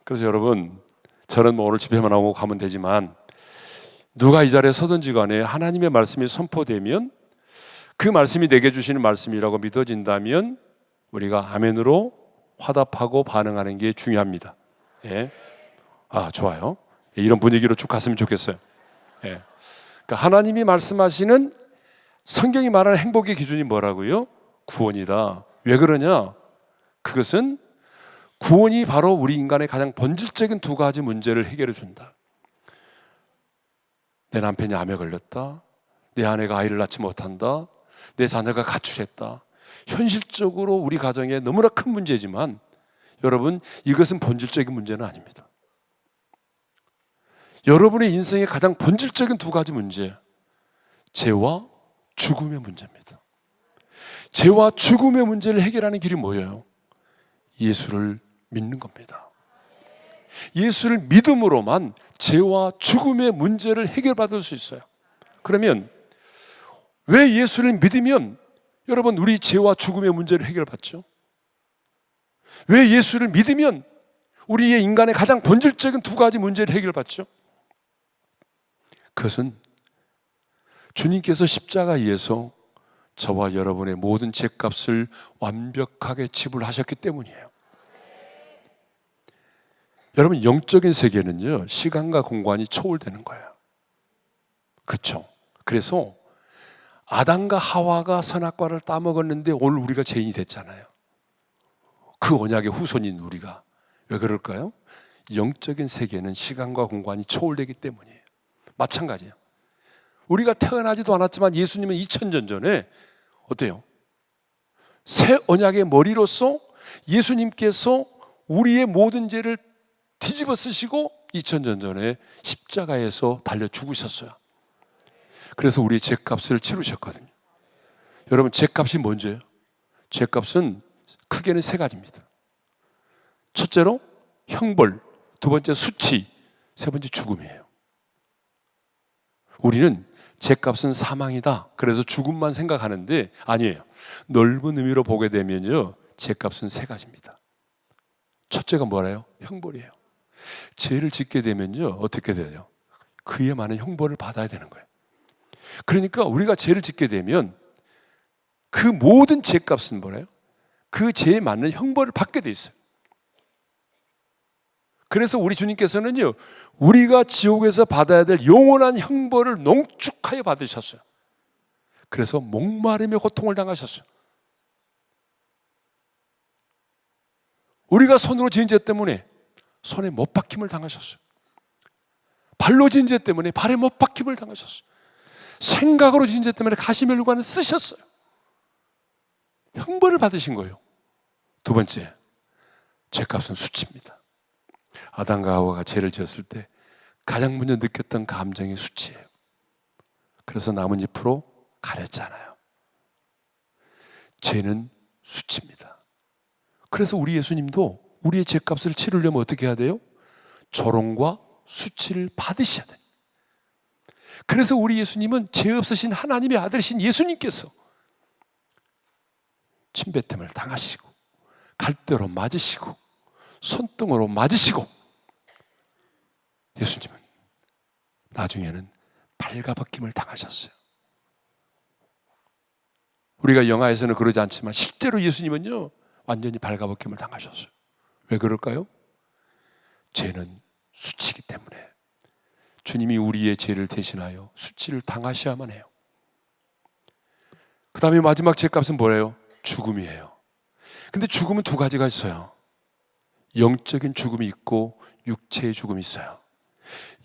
그래서 여러분, 저는 뭐 오늘 집에만 나오고 가면 되지만 누가 이 자리에 서든지 간에 하나님의 말씀이 선포되면 그 말씀이 내게 주시는 말씀이라고 믿어진다면 우리가 아멘으로 화답하고 반응하는 게 중요합니다. 예. 아, 좋아요. 이런 분위기로 쭉 갔으면 좋겠어요. 예. 그러니까 하나님이 말씀하시는 성경이 말하는 행복의 기준이 뭐라고요? 구원이다. 왜 그러냐? 그것은 구원이 바로 우리 인간의 가장 본질적인 두 가지 문제를 해결해 준다. 내 남편이 암에 걸렸다. 내 아내가 아이를 낳지 못한다. 내 자녀가 가출했다. 현실적으로 우리 가정에 너무나 큰 문제지만 여러분, 이것은 본질적인 문제는 아닙니다. 여러분의 인생의 가장 본질적인 두 가지 문제, 죄와 죽음의 문제입니다. 죄와 죽음의 문제를 해결하는 길이 뭐예요? 예수를 믿는 겁니다. 예수를 믿음으로만 죄와 죽음의 문제를 해결받을 수 있어요. 그러면 왜 예수를 믿으면 여러분 우리 죄와 죽음의 문제를 해결받죠? 왜 예수를 믿으면 우리의 인간의 가장 본질적인 두 가지 문제를 해결받죠? 그것은 주님께서 십자가에서 저와 여러분의 모든 죄값을 완벽하게 지불하셨기 때문이에요. 여러분, 영적인 세계는요, 시간과 공간이 초월되는 거예요. 그렇죠? 그래서 아담과 하와가 선악과를 따먹었는데 오늘 우리가 죄인이 됐잖아요. 그 언약의 후손인 우리가. 왜 그럴까요? 영적인 세계는 시간과 공간이 초월되기 때문이에요. 마찬가지예요. 우리가 태어나지도 않았지만 예수님은 2000년 전에 어때요? 새 언약의 머리로서 예수님께서 우리의 모든 죄를 뒤집어 쓰시고 2000년 전에 십자가에서 달려 죽으셨어요. 그래서 우리의 죄값을 치르셨거든요. 여러분, 죄값이 뭔지요? 죄값은 크게는 세 가지입니다. 첫째로 형벌, 두 번째 수치, 세 번째 죽음이에요. 우리는 죄값은 사망이다, 그래서 죽음만 생각하는데 아니에요. 넓은 의미로 보게 되면요, 죄값은 세 가지입니다. 첫째가 뭐래요? 형벌이에요. 죄를 짓게 되면요, 어떻게 돼요? 그에 많은 형벌을 받아야 되는 거예요. 그러니까 우리가 죄를 짓게 되면 그 모든 죄값은 뭐래요? 그 죄에 맞는 형벌을 받게 돼 있어요. 그래서 우리 주님께서는요, 우리가 지옥에서 받아야 될 영원한 형벌을 농축하여 받으셨어요. 그래서 목마름의 고통을 당하셨어요. 우리가 손으로 지은 죄 때문에 손에 못 박힘을 당하셨어요. 발로 지은 죄 때문에 발에 못 박힘을 당하셨어요. 생각으로 지은 죄 때문에 가시면류관을 쓰셨어요. 형벌을 받으신 거예요. 두 번째, 죄값은 수치입니다. 아담과 하와가 죄를 지었을 때 가장 먼저 느꼈던 감정이 수치예요. 그래서 나뭇잎으로 가렸잖아요. 죄는 수치입니다. 그래서 우리 예수님도 우리의 죄값을 치르려면 어떻게 해야 돼요? 조롱과 수치를 받으셔야 돼요. 그래서 우리 예수님은 죄 없으신 하나님의 아들이신 예수님께서 침뱉음을 당하시고 갈대로 맞으시고 손등으로 맞으시고, 예수님은 나중에는 발가벗김을 당하셨어요. 우리가 영화에서는 그러지 않지만 실제로 예수님은요, 완전히 발가벗김을 당하셨어요. 왜 그럴까요? 죄는 수치이기 때문에 주님이 우리의 죄를 대신하여 수치를 당하셔야만 해요. 그 다음에 마지막 죄값은 뭐예요? 죽음이에요. 근데 죽음은 두 가지가 있어요. 영적인 죽음이 있고 육체의 죽음이 있어요.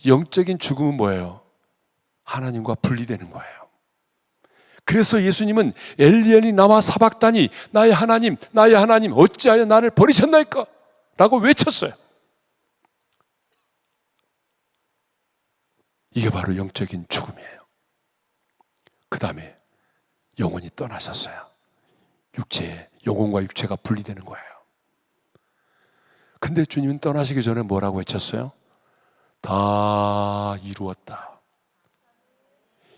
영적인 죽음은 뭐예요? 하나님과 분리되는 거예요. 그래서 예수님은 엘리야니 나와 사박다니, 나의 하나님, 나의 하나님, 어찌하여 나를 버리셨나이까? 라고 외쳤어요. 이게 바로 영적인 죽음이에요. 그 다음에 영혼이 떠나셨어요. 영혼과 육체가 분리되는 거예요. 근데 주님은 떠나시기 전에 뭐라고 외쳤어요? 다 이루었다.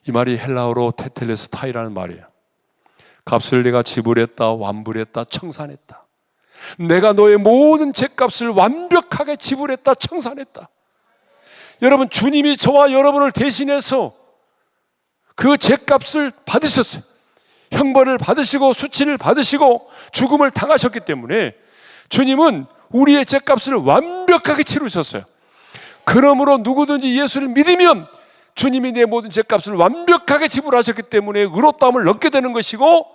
이 말이 헬라어로 테텔레스타이라는 말이에요. 값을 내가 지불했다, 완불했다, 청산했다. 내가 너의 모든 죄값을 완벽하게 지불했다, 청산했다. 여러분, 주님이 저와 여러분을 대신해서 그 죄값을 받으셨어요. 형벌을 받으시고 수치를 받으시고 죽음을 당하셨기 때문에 주님은 우리의 죄값을 완벽하게 치르셨어요. 그러므로 누구든지 예수를 믿으면 주님이 내 모든 죄값을 완벽하게 지불하셨기 때문에 의롭다함을 얻게 되는 것이고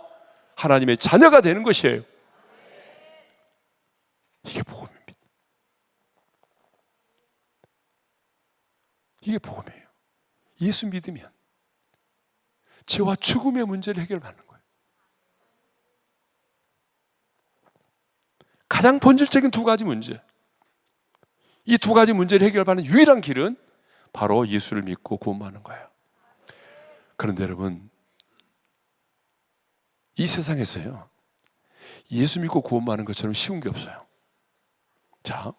하나님의 자녀가 되는 것이에요. 이게 복음입니다. 이게 복음이에요. 예수 믿으면 죄와 죽음의 문제를 해결하는 거예요. 가장 본질적인 두 가지 문제, 이 두 가지 문제를 해결하는 유일한 길은 바로 예수를 믿고 구원하는 거예요. 그런데 여러분, 이 세상에서요, 예수 믿고 구원하는 것처럼 쉬운 게 없어요. 자,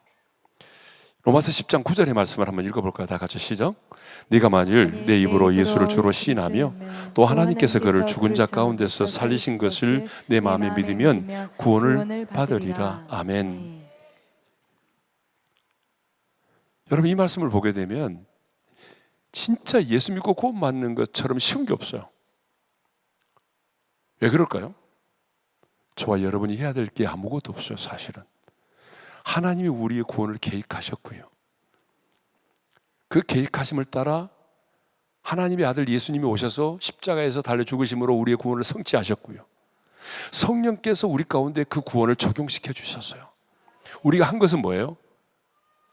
로마서 10장 9절의 말씀을 한번 읽어볼까요? 다 같이 시작. 네가 만일 내 입으로 예수를 주로 시인하며 또 하나님께서 그를 죽은 자 가운데서 살리신 것을 내 마음에 믿으면 구원을 받으리라. 아멘. 여러분, 이 말씀을 보게 되면 진짜 예수 믿고 구원 받는 것처럼 쉬운 게 없어요. 왜 그럴까요? 저와 여러분이 해야 될 게 아무것도 없어요. 사실은 하나님이 우리의 구원을 계획하셨고요, 그 계획하심을 따라 하나님의 아들 예수님이 오셔서 십자가에서 달려 죽으심으로 우리의 구원을 성취하셨고요, 성령께서 우리 가운데 그 구원을 적용시켜 주셨어요. 우리가 한 것은 뭐예요?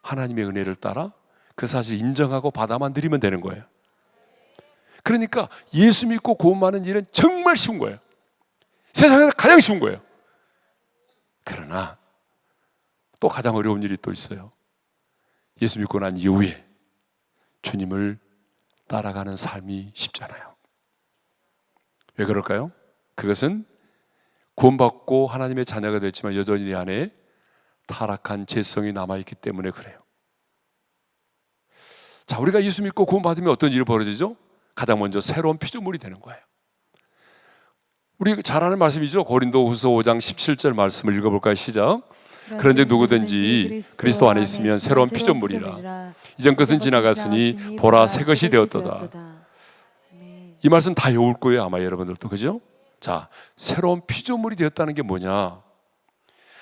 하나님의 은혜를 따라 그 사실을 인정하고 받아만 드리면 되는 거예요. 그러니까 예수 믿고 구원받는 일은 정말 쉬운 거예요. 세상에서 가장 쉬운 거예요. 그러나 또 가장 어려운 일이 또 있어요. 예수 믿고 난 이후에 주님을 따라가는 삶이 쉽잖아요. 왜 그럴까요? 그것은 구원받고 하나님의 자녀가 됐지만 여전히 내 안에 타락한 죄성이 남아있기 때문에 그래요. 자, 우리가 예수 믿고 구원받으면 어떤 일이 벌어지죠? 가장 먼저 새로운 피조물이 되는 거예요. 우리 잘 아는 말씀이죠. 고린도후서 5장 17절 말씀을 읽어볼까요? 시작. 그런데 누구든지 그리스도 안에 있으면 새로운 피조물이라. 이전 것은 지나갔으니 보라 새 것이 되었도다. 이 말씀 다 외울 거예요, 아마 여러분들도. 그죠? 자, 새로운 피조물이 되었다는 게 뭐냐?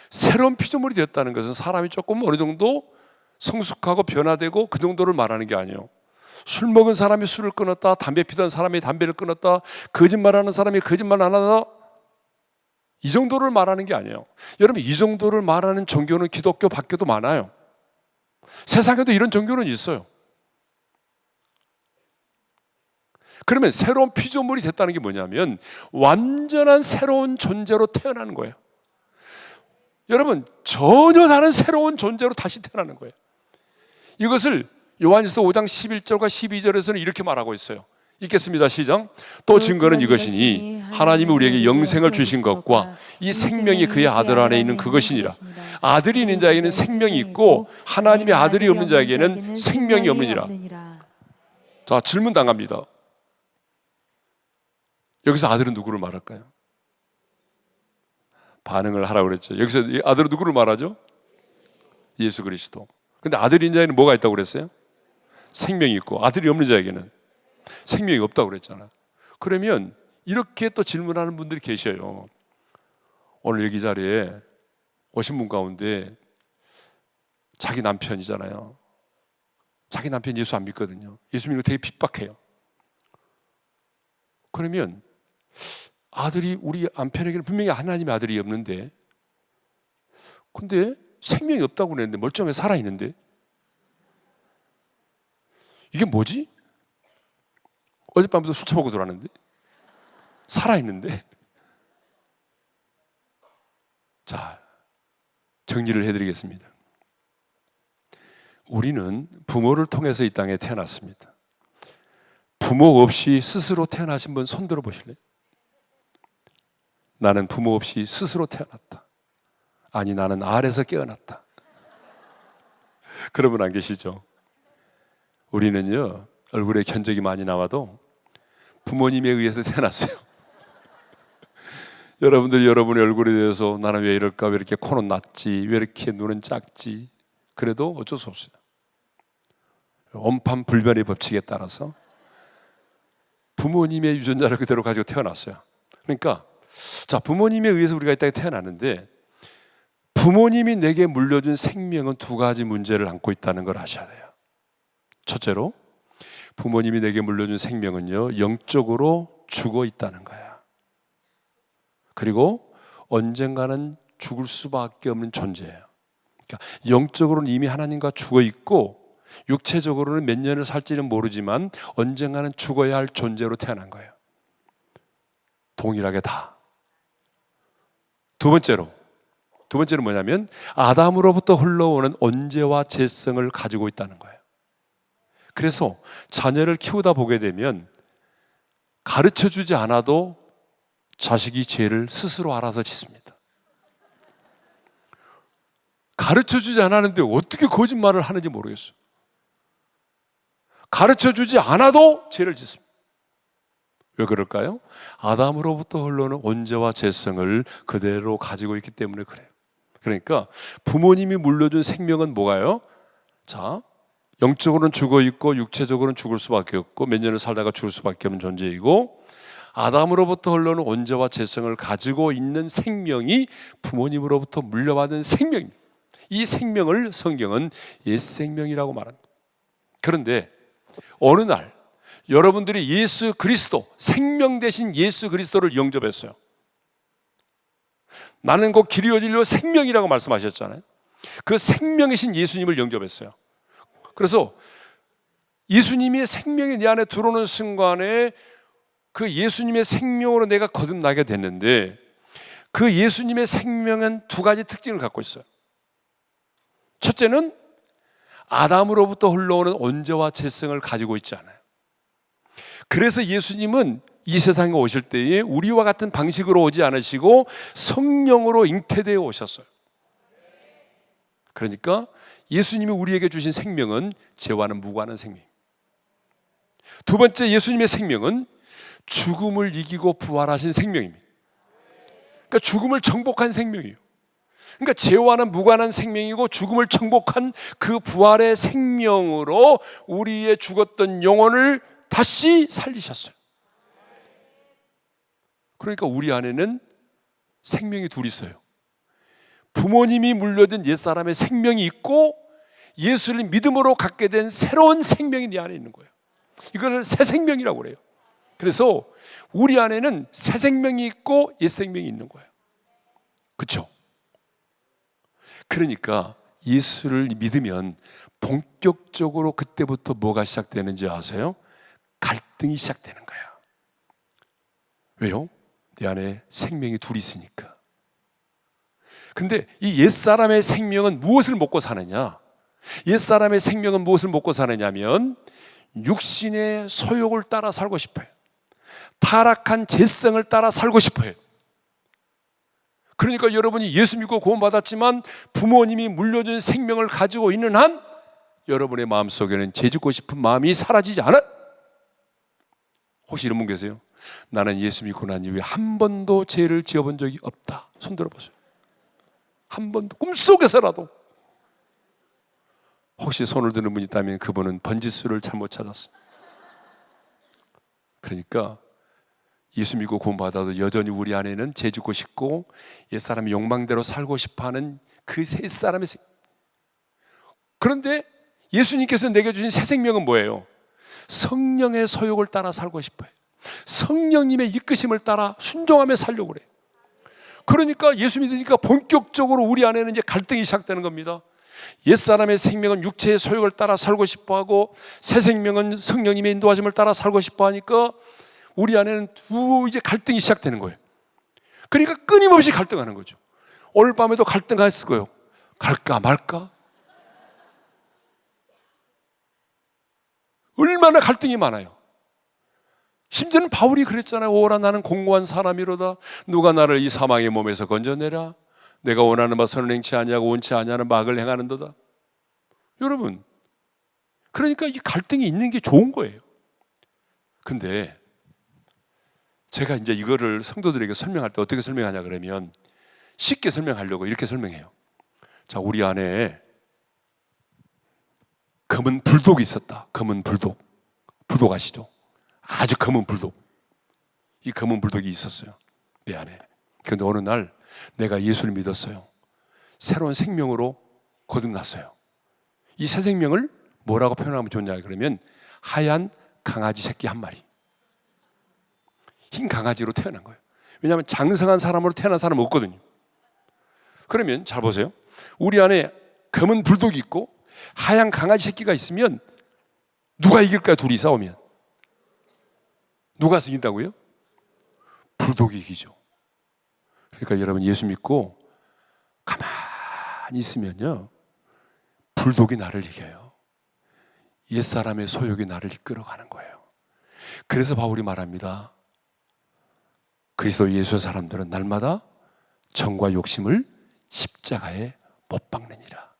새로운 피조물이 되었다는 것은 사람이 조금 어느 정도 성숙하고 변화되고 그 정도를 말하는 게 아니에요. 술 먹은 사람이 술을 끊었다, 담배 피던 사람이 담배를 끊었다, 거짓말하는 사람이 거짓말 안 하다, 이 정도를 말하는 게 아니에요. 여러분, 이 정도를 말하는 종교는 기독교 밖에도 많아요. 세상에도 이런 종교는 있어요. 그러면 새로운 피조물이 됐다는 게 뭐냐면 완전한 새로운 존재로 태어나는 거예요. 여러분, 전혀 다른 새로운 존재로 다시 태어나는 거예요. 이것을 요한일서 5장 11절과 12절에서는 이렇게 말하고 있어요. 읽겠습니다. 시작. 또 증거는 이것이니 하나님이 우리에게 영생을 주신 것과 이 생명이 그의 아들 안에 있는 그것이니라. 아들이 있는 자에게는 생명이 있고 하나님의 아들이 없는 자에게는 생명이 없느니라. 자, 질문 당합니다. 여기서 아들은 누구를 말할까요? 반응을 하라고 그랬죠. 여기서 아들은 누구를 말하죠? 예수 그리스도. 근데 아들인 자에는 뭐가 있다고 그랬어요? 생명이 있고 아들이 없는 자에게는 생명이 없다고 그랬잖아. 그러면 이렇게 또 질문하는 분들이 계셔요. 오늘 여기 자리에 오신 분 가운데 자기 남편이잖아요. 자기 남편 예수 안 믿거든요. 예수 믿는 거 되게 핍박해요. 그러면 아들이, 우리 남편에게는 분명히 하나님의 아들이 없는데, 근데 생명이 없다고 그랬는데 멀쩡하게 살아있는데 이게 뭐지? 어젯밤부터 술 처먹고 들어왔는데 살아있는데. 자, 정리를 해드리겠습니다. 우리는 부모를 통해서 이 땅에 태어났습니다. 부모 없이 스스로 태어나신 분 손 들어 보실래요? 나는 부모 없이 스스로 태어났다. 아니, 나는 알에서 깨어났다. 그런 분 안 계시죠? 우리는요, 얼굴에 견적이 많이 나와도 부모님에 의해서 태어났어요. 여러분들이 여러분의 얼굴에 대해서 나는 왜 이럴까, 왜 이렇게 코는 낮지, 왜 이렇게 눈은 작지, 그래도 어쩔 수 없어요. 원판불변의 법칙에 따라서 부모님의 유전자를 그대로 가지고 태어났어요. 그러니까 자, 부모님에 의해서 우리가 이 땅에 태어났는데 부모님이 내게 물려준 생명은 두 가지 문제를 안고 있다는 걸 아셔야 돼요. 첫째로, 부모님이 내게 물려준 생명은요, 영적으로 죽어 있다는 거야. 그리고 언젠가는 죽을 수밖에 없는 존재예요. 그러니까 영적으로는 이미 하나님과 죽어 있고 육체적으로는 몇 년을 살지는 모르지만 언젠가는 죽어야 할 존재로 태어난 거예요. 동일하게 다. 두 번째는 뭐냐면 아담으로부터 흘러오는 언제와 죄성을 가지고 있다는 거예요. 그래서 자녀를 키우다 보게 되면 가르쳐주지 않아도 자식이 죄를 스스로 알아서 짓습니다. 가르쳐주지 않았는데 어떻게 거짓말을 하는지 모르겠어요. 가르쳐주지 않아도 죄를 짓습니다. 왜 그럴까요? 아담으로부터 흘러오는 원죄와 죄성을 그대로 가지고 있기 때문에 그래요. 그러니까 부모님이 물려준 생명은 뭐가요? 자, 영적으로는 죽어 있고 육체적으로는 죽을 수밖에 없고 몇 년을 살다가 죽을 수밖에 없는 존재이고, 아담으로부터 흘러오는 원죄와 죄성을 가지고 있는 생명이 부모님으로부터 물려받은 생명입니다. 이 생명을 성경은 옛 생명이라고 말합니다. 그런데 어느 날 여러분들이 예수 그리스도, 생명 대신 예수 그리스도를 영접했어요. 나는 곧 길이요 진리요 생명이라고 말씀하셨잖아요. 그 생명이신 예수님을 영접했어요. 그래서 예수님의 생명이 내 안에 들어오는 순간에 그 예수님의 생명으로 내가 거듭나게 됐는데, 그 예수님의 생명은 두 가지 특징을 갖고 있어요. 첫째는 아담으로부터 흘러오는 원죄와 죄성을 가지고 있지 않아요. 그래서 예수님은 이 세상에 오실 때에 우리와 같은 방식으로 오지 않으시고 성령으로 잉태되어 오셨어요. 그러니까 예수님이 우리에게 주신 생명은 죄와는 무관한 생명. 두 번째, 예수님의 생명은 죽음을 이기고 부활하신 생명입니다. 그러니까 죽음을 정복한 생명이에요. 그러니까 죄와는 무관한 생명이고 죽음을 정복한 그 부활의 생명으로 우리의 죽었던 영혼을 다시 살리셨어요. 그러니까 우리 안에는 생명이 둘 있어요. 부모님이 물려준 옛사람의 생명이 있고 예수를 믿음으로 갖게 된 새로운 생명이 내 안에 있는 거예요. 이걸 새 생명이라고 그래요. 그래서 우리 안에는 새 생명이 있고 옛 생명이 있는 거예요. 그렇죠? 그러니까 예수를 믿으면 본격적으로 그때부터 뭐가 시작되는지 아세요? 갈등이 시작되는 거예요. 왜요? 내 안에 생명이 둘이 있으니까. 근데 이 옛사람의 생명은 무엇을 먹고 사느냐? 옛사람의 생명은 무엇을 먹고 사느냐면 육신의 소욕을 따라 살고 싶어요. 타락한 죄성을 따라 살고 싶어요. 그러니까 여러분이 예수 믿고 구원받았지만 부모님이 물려준 생명을 가지고 있는 한 여러분의 마음속에는 죄 짓고 싶은 마음이 사라지지 않아. 혹시 이런 분 계세요? 나는 예수 믿고 난 이후에 한 번도 죄를 지어본 적이 없다. 손 들어보세요. 한 번도, 꿈속에서라도. 혹시 손을 드는 분이 있다면 그분은 번지수를 잘못 찾았어요. 그러니까 예수 믿고 구원받아도 여전히 우리 안에는 죄 짓고 싶고 옛사람의 욕망대로 살고 싶어하는 그 새 사람의 그런데 예수님께서 내게 주신 새 생명은 뭐예요? 성령의 소욕을 따라 살고 싶어요. 성령님의 이끄심을 따라 순종하며 살려고 그래요. 그러니까 예수 믿으니까 본격적으로 우리 안에는 이제 갈등이 시작되는 겁니다. 옛사람의 생명은 육체의 소욕을 따라 살고 싶어하고 새 생명은 성령님의 인도하심을 따라 살고 싶어하니까 우리 안에는 두 이제 갈등이 시작되는 거예요. 그러니까 끊임없이 갈등하는 거죠. 오늘 밤에도 갈등했을 거예요. 갈까 말까? 얼마나 갈등이 많아요. 심지어는 바울이 그랬잖아요. 오라 나는 공고한 사람이로다. 누가 나를 이 사망의 몸에서 건져내라. 내가 원하는 바 선을 행치 아니하고 원치 아니하는 악을 행하는도다. 여러분, 그러니까 이 갈등이 있는 게 좋은 거예요. 근데 제가 이제 이거를 성도들에게 설명할 때 어떻게 설명하냐 그러면 쉽게 설명하려고 이렇게 설명해요. 자, 우리 안에 검은 불독이 있었다. 검은 불독. 불독 아시죠? 아주 검은 불독. 이 검은 불독이 있었어요. 내 안에. 그런데 어느 날 내가 예수를 믿었어요. 새로운 생명으로 거듭났어요. 이 새 생명을 뭐라고 표현하면 좋냐 그러면 하얀 강아지 새끼 한 마리. 흰 강아지로 태어난 거예요. 왜냐하면 장성한 사람으로 태어난 사람은 없거든요. 그러면 잘 보세요. 우리 안에 검은 불독이 있고 하얀 강아지 새끼가 있으면 누가 이길까요? 둘이 싸우면 누가 이긴다고요? 불독이 이기죠. 그러니까 여러분 예수 믿고 가만히 있으면요 불독이 나를 이겨요. 옛사람의 소욕이 나를 이끌어가는 거예요. 그래서 바울이 말합니다. 그리스도 예수의 사람들은 날마다 정과 욕심을 십자가에 못 박느니라.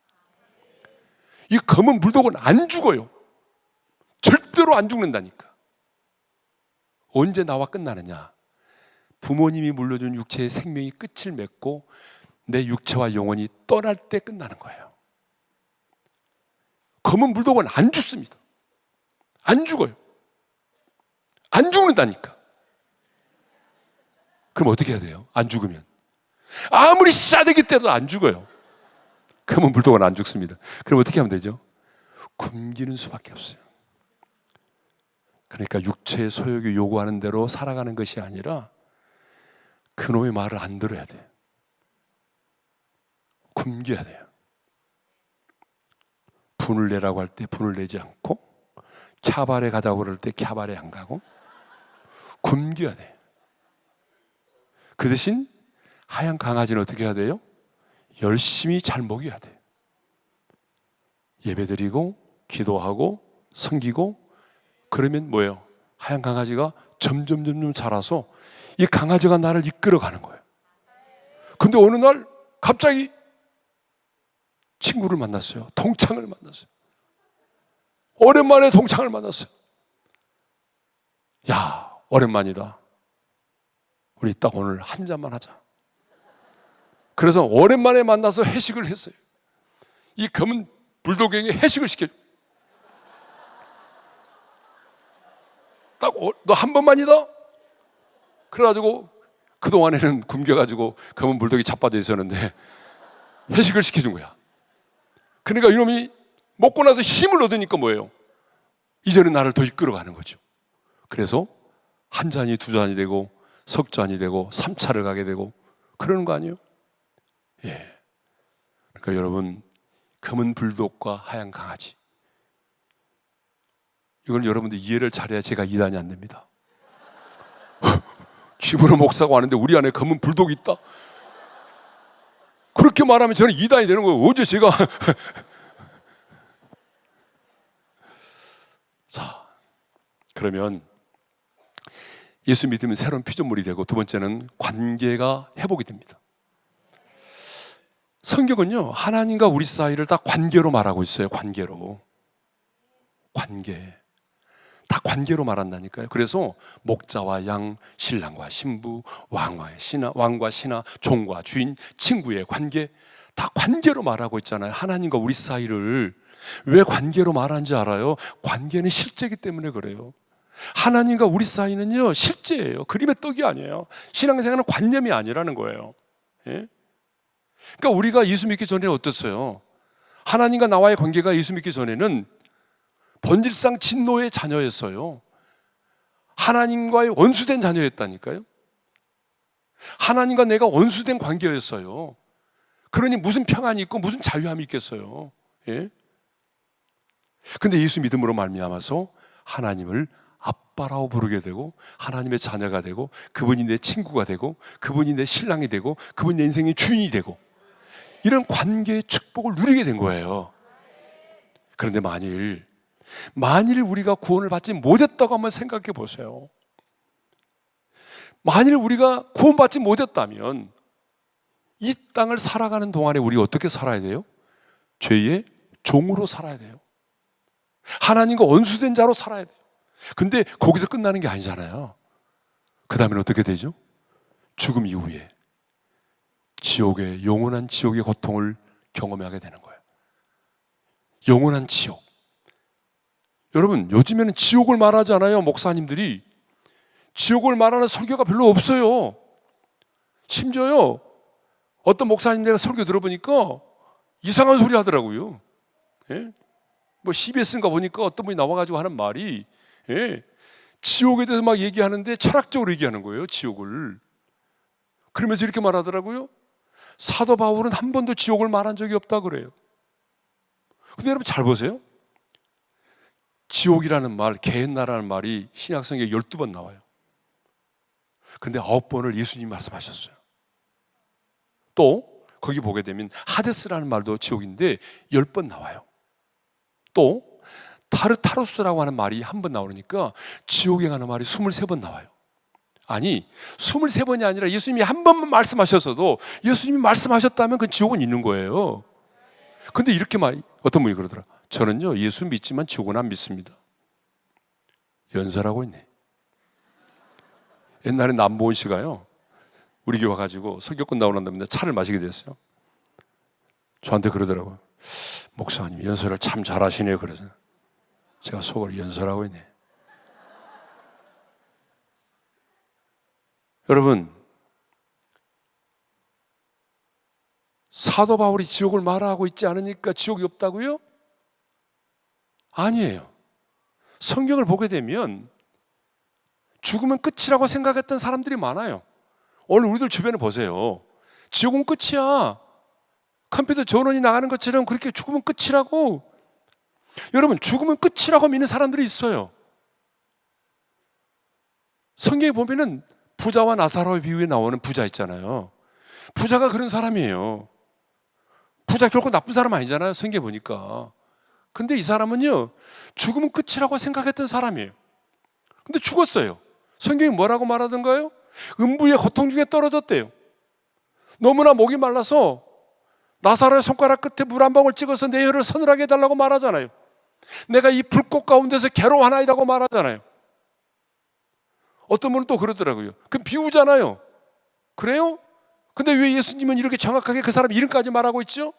이 검은 불독은 안 죽어요. 절대로 안 죽는다니까. 언제 나와 끝나느냐? 부모님이 물려준 육체의 생명이 끝을 맺고 내 육체와 영혼이 떠날 때 끝나는 거예요. 검은 불독은 안 죽습니다. 안 죽어요. 안 죽는다니까. 그럼 어떻게 해야 돼요? 안 죽으면 아무리 싸대기 때도 안 죽어요. 검은 불독은 안 죽습니다. 그럼 어떻게 하면 되죠? 굶기는 수밖에 없어요. 그러니까 육체의 소욕이 요구하는 대로 살아가는 것이 아니라 그놈의 말을 안 들어야 돼요. 굶겨야 돼요. 분을 내라고 할 때 분을 내지 않고, 캬바레 가자고 그럴 때 캬바레 안 가고 굶겨야 돼. 그 대신 하얀 강아지는 어떻게 해야 돼요? 열심히 잘 먹여야 돼. 예배드리고 기도하고 섬기고, 그러면 뭐예요? 하얀 강아지가 점점 자라서 이 강아지가 나를 이끌어가는 거예요. 근데 어느 날 갑자기 친구를 만났어요. 동창을 만났어요. 오랜만에 동창을 만났어요. 야, 오랜만이다. 우리 딱 오늘 한 잔만 하자. 그래서 오랜만에 만나서 회식을 했어요. 이 검은 불독에게 회식을 시켜줘. 딱 너 한 번만이다? 그래가지고 그동안에는 굶겨가지고 검은 불독이 자빠져 있었는데 회식을 시켜준 거야. 그러니까 이놈이 먹고 나서 힘을 얻으니까 뭐예요? 이제는 나를 더 이끌어가는 거죠. 그래서 한 잔이 두 잔이 되고 석 잔이 되고 3차를 가게 되고 그러는 거 아니에요? 예. 그러니까 여러분, 검은 불독과 하얀 강아지, 이걸 여러분들 이해를 잘해야 제가 이단이 안 됩니다. 기브로 목사가 왔는데 우리 안에 검은 불독이 있다, 그렇게 말하면 저는 이단이 되는 거예요. 어제 제가 자, 그러면 예수 믿으면 새로운 피조물이 되고, 두 번째는 관계가 회복이 됩니다. 성경은요, 하나님과 우리 사이를 다 관계로 말하고 있어요. 관계로. 관계. 다 관계로 말한다니까요. 그래서 목자와 양, 신랑과 신부, 왕과 신하, 종과 주인, 친구의 관계, 다 관계로 말하고 있잖아요. 하나님과 우리 사이를 왜 관계로 말하는지 알아요? 관계는 실제이기 때문에 그래요. 하나님과 우리 사이는요, 실제예요. 그림의 떡이 아니에요. 신앙생활은 관념이 아니라는 거예요. 예? 그러니까 우리가 예수 믿기 전에 어땠어요? 하나님과 나와의 관계가 예수 믿기 전에는 본질상 진노의 자녀였어요. 하나님과의 원수된 자녀였다니까요. 하나님과 내가 원수된 관계였어요. 그러니 무슨 평안이 있고 무슨 자유함이 있겠어요. 예? 근데 예수 믿음으로 말미암아서 하나님을 아빠라고 부르게 되고, 하나님의 자녀가 되고, 그분이 내 친구가 되고, 그분이 내 신랑이 되고, 그분이 내 인생의 주인이 되고, 이런 관계의 축복을 누리게 된 거예요. 그런데 만일 우리가 구원을 받지 못했다고 한번 생각해 보세요. 만일 우리가 구원받지 못했다면 이 땅을 살아가는 동안에 우리가 어떻게 살아야 돼요? 죄의 종으로 살아야 돼요. 하나님과 원수된 자로 살아야 돼요. 근데 거기서 끝나는 게 아니잖아요. 그 다음에는 어떻게 되죠? 죽음 이후에 영원한 지옥의 고통을 경험하게 되는 거예요. 영원한 지옥. 여러분, 요즘에는 지옥을 말하지 않아요. 목사님들이 지옥을 말하는 설교가 별로 없어요. 심지어요, 어떤 목사님 내가 설교 들어보니까 이상한 소리 하더라고요. 예? 뭐 CBS인가 보니까 어떤 분이 나와가지고 하는 말이, 예, 지옥에 대해서 막 얘기하는데 철학적으로 얘기하는 거예요. 지옥을. 그러면서 이렇게 말하더라고요. 사도 바울은 한 번도 지옥을 말한 적이 없다 그래요. 근데 여러분 잘 보세요. 지옥이라는 말, 게헨나라는 말이 신약성경에 12번 나와요. 근데 9번을 예수님이 말씀하셨어요. 또 거기 보게 되면 하데스라는 말도 지옥인데 10번 나와요. 또 타르타루스라고 하는 말이 한 번 나오니까 지옥에 가는 말이 23번 나와요. 아니, 23번이 아니라 예수님이 한 번만 말씀하셨어도, 예수님이 말씀하셨다면 그 지옥은 있는 거예요. 근데 이렇게 어떤 분이 그러더라. 저는요, 예수 믿지만 지옥은 안 믿습니다. 연설하고 있네. 옛날에 남보은 씨가요, 우리 교회 와가지고 설교 끝나고 난 다음에 차를 마시게 됐어요. 저한테 그러더라고요. 목사님 연설을 참 잘하시네요. 그래서 제가 속으로 연설하고 있네. 여러분, 사도 바울이 지옥을 말하고 있지 않으니까 지옥이 없다고요? 아니에요. 성경을 보게 되면 죽으면 끝이라고 생각했던 사람들이 많아요. 오늘 우리들 주변에 보세요. 지옥은 끝이야. 컴퓨터 전원이 나가는 것처럼 그렇게 죽으면 끝이라고 여러분, 죽으면 끝이라고 믿는 사람들이 있어요. 성경에 보면은 부자와 나사로의 비유에 나오는 부자 있잖아요. 부자가 그런 사람이에요. 부자 결코 나쁜 사람 아니잖아요, 성경에 보니까. 근데 이 사람은요, 죽으면 끝이라고 생각했던 사람이에요. 근데 죽었어요. 성경이 뭐라고 말하던가요? 음부의 고통 중에 떨어졌대요. 너무나 목이 말라서 나사로의 손가락 끝에 물 한 방울 찍어서 내 혀를 서늘하게 해달라고 말하잖아요. 내가 이 불꽃 가운데서 괴로워하나이다고 말하잖아요. 어떤 분은 또 그러더라고요. 그럼 비우잖아요. 그래요? 근데 왜 예수님은 이렇게 정확하게 그 사람 이름까지 말하고 있죠?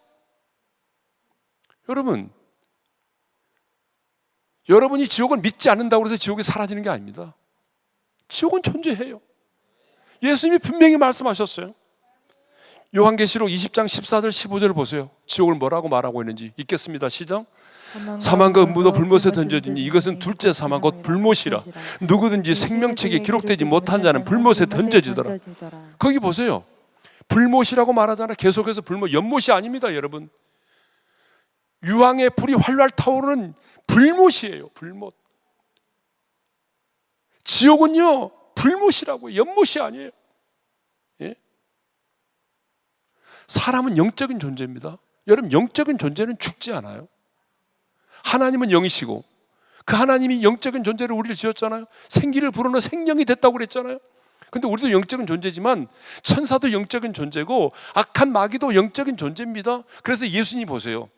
여러분이 지옥을 믿지 않는다고 해서 지옥이 사라지는 게 아닙니다. 지옥은 존재해요. 예수님이 분명히 말씀하셨어요. 요한계시록 20장 14절 15절 보세요. 지옥을 뭐라고 말하고 있는지 읽겠습니다. 시작. 사망과 음부도 불못에 던져지니 이것은 둘째 사망 곧 불못이라. 누구든지 생명책에 기록되지 못한 자는 불못에 던져지더라. 거기 보세요. 불못이라고 말하잖아요. 계속해서 불못, 연못이 아닙니다, 여러분. 유황의 불이 활활 타오르는 불못이에요. 불못. 지옥은요, 불못이라고요. 연못이 아니에요. 예? 사람은 영적인 존재입니다. 여러분, 영적인 존재는 죽지 않아요. 하나님은 영이시고 그 하나님이 영적인 존재를 우리를 지었잖아요. 생기를 불어넣어 생명이 됐다고 그랬잖아요. 근데 우리도 영적인 존재지만 천사도 영적인 존재고 악한 마귀도 영적인 존재입니다. 그래서 예수님 보세요.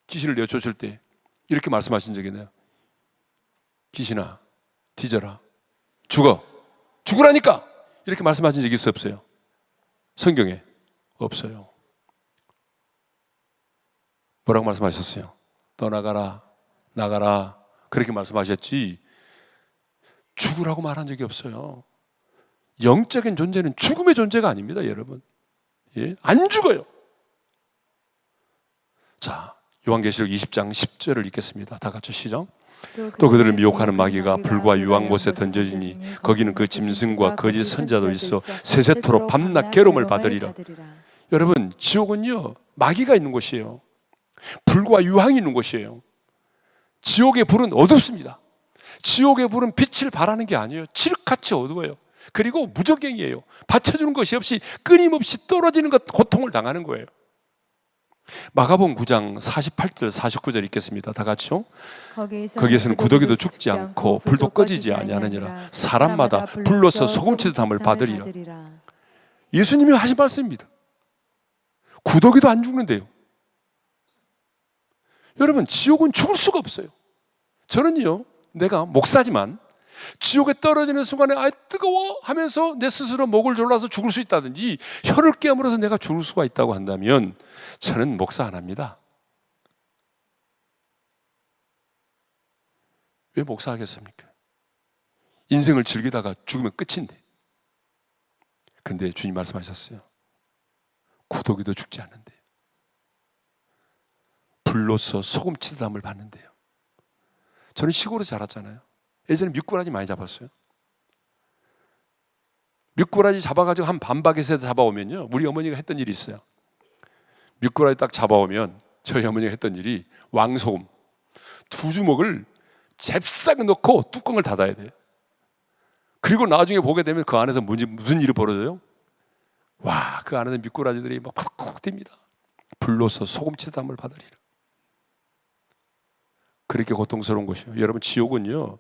귀신을 내쫓을 때 이렇게 말씀하신 적이 있나요? 귀신아, 뒤져라. 죽어. 죽으라니까. 이렇게 말씀하신 적이 있어요, 없어요? 성경에 없어요. 뭐라고 말씀하셨어요? 떠나가라, 나가라. 그렇게 말씀하셨지 죽으라고 말한 적이 없어요. 영적인 존재는 죽음의 존재가 아닙니다, 여러분. 예? 안 죽어요. 자, 요한계시록 20장 10절을 읽겠습니다. 다 같이 시작. 또 그들을 미혹하는 마귀가 불과 유황못에 던져지니 거기는 그 짐승과 거짓 선자도 있어 세세토록 밤낮 괴로움을 받으리라. 여러분, 지옥은요, 마귀가 있는 곳이에요. 불과 유황이 있는 곳이에요. 지옥의 불은 어둡습니다. 지옥의 불은 빛을 발하는 게 아니에요. 칠흑같이 어두워요. 그리고 무적행이에요. 받쳐주는 것이 없이 끊임없이 떨어지는 것, 고통을 당하는 거예요. 마가복음 9장 48절 49절 읽겠습니다. 다 같이요. 거기에서는 구더기도 죽지 않고 불도 꺼지지 아니하느니라. 사람마다 불로서 소금치듯 함을 받으리라. 예수님이 하신 말씀입니다. 구더기도 안 죽는데요. 여러분, 지옥은 죽을 수가 없어요. 저는요, 내가 목사지만 지옥에 떨어지는 순간에 아 뜨거워 하면서 내 스스로 목을 졸라서 죽을 수 있다든지 혀를 깨물어서 내가 죽을 수가 있다고 한다면 저는 목사 안 합니다. 왜 목사하겠습니까? 인생을 즐기다가 죽으면 끝인데. 근데 주님 말씀하셨어요. 구더기도 죽지 않는데요. 불로서 소금치듯 함을 받는데요. 저는 시골에 자랐잖아요. 예전에 미꾸라지 많이 잡았어요. 미꾸라지 잡아가지고 한 반박에서 잡아오면요, 우리 어머니가 했던 일이 있어요. 미꾸라지 딱 잡아오면 저희 어머니가 했던 일이 왕소금 2주먹을 잽싸게 넣고 뚜껑을 닫아야 돼요. 그리고 나중에 보게 되면 그 안에서 무슨 일이 벌어져요? 와, 그 안에서 미꾸라지들이 막 팍팍 뜁니다. 불로서 소금치듯 함을 받으리라. 그렇게 고통스러운 것이에요. 여러분, 지옥은요,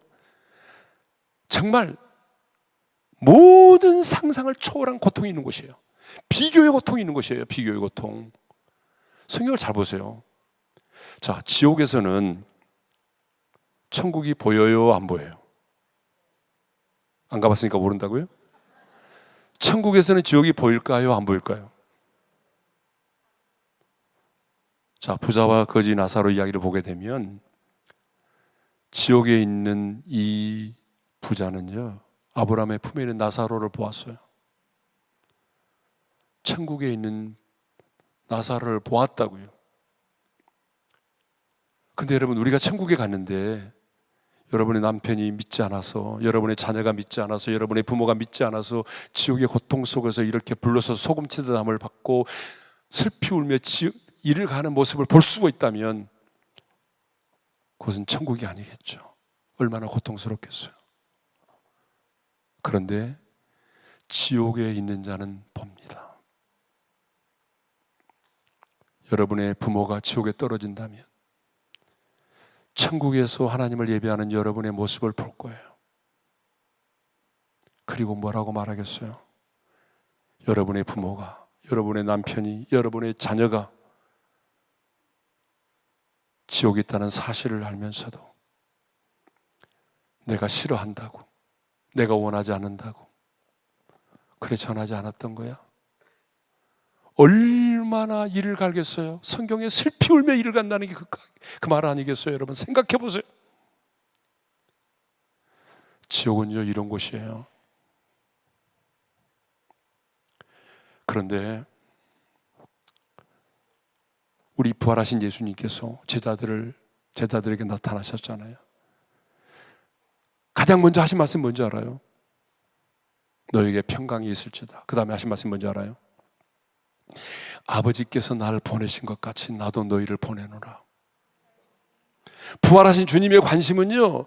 정말 모든 상상을 초월한 고통이 있는 곳이에요. 비교의 고통이 있는 곳이에요. 비교의 고통. 성경을 잘 보세요. 자, 지옥에서는 천국이 보여요, 안 보여요? 안 가봤으니까 모른다고요? 천국에서는 지옥이 보일까요, 안 보일까요? 자, 부자와 거지 나사로 이야기를 보게 되면 지옥에 있는 이 부자는요, 아브라함의 품에 있는 나사로를 보았어요. 천국에 있는 나사로를 보았다고요. 근데 여러분, 우리가 천국에 갔는데 여러분의 남편이 믿지 않아서, 여러분의 자녀가 믿지 않아서, 여러분의 부모가 믿지 않아서 지옥의 고통 속에서 이렇게 불러서 소금치듯 함을 받고 슬피 울며 이를 가는 모습을 볼 수가 있다면 그것은 천국이 아니겠죠. 얼마나 고통스럽겠어요. 그런데 지옥에 있는 자는 봅니다. 여러분의 부모가 지옥에 떨어진다면 천국에서 하나님을 예배하는 여러분의 모습을 볼 거예요. 그리고 뭐라고 말하겠어요? 여러분의 부모가, 여러분의 남편이, 여러분의 자녀가 지옥에 있다는 사실을 알면서도 내가 싫어한다고, 내가 원하지 않는다고 그래 전하지 않았던 거야? 얼마나 이를 갈겠어요? 성경에 슬피 울며 이를 간다는 게 그 말 아니겠어요? 여러분 생각해 보세요. 지옥은요 이런 곳이에요. 그런데 우리 부활하신 예수님께서 제자들에게 나타나셨잖아요. 가장 먼저 하신 말씀 뭔지 알아요? 너에게 평강이 있을지다. 그 다음에 하신 말씀 뭔지 알아요? 아버지께서 나를 보내신 것 같이 나도 너희를 보내노라. 부활하신 주님의 관심은요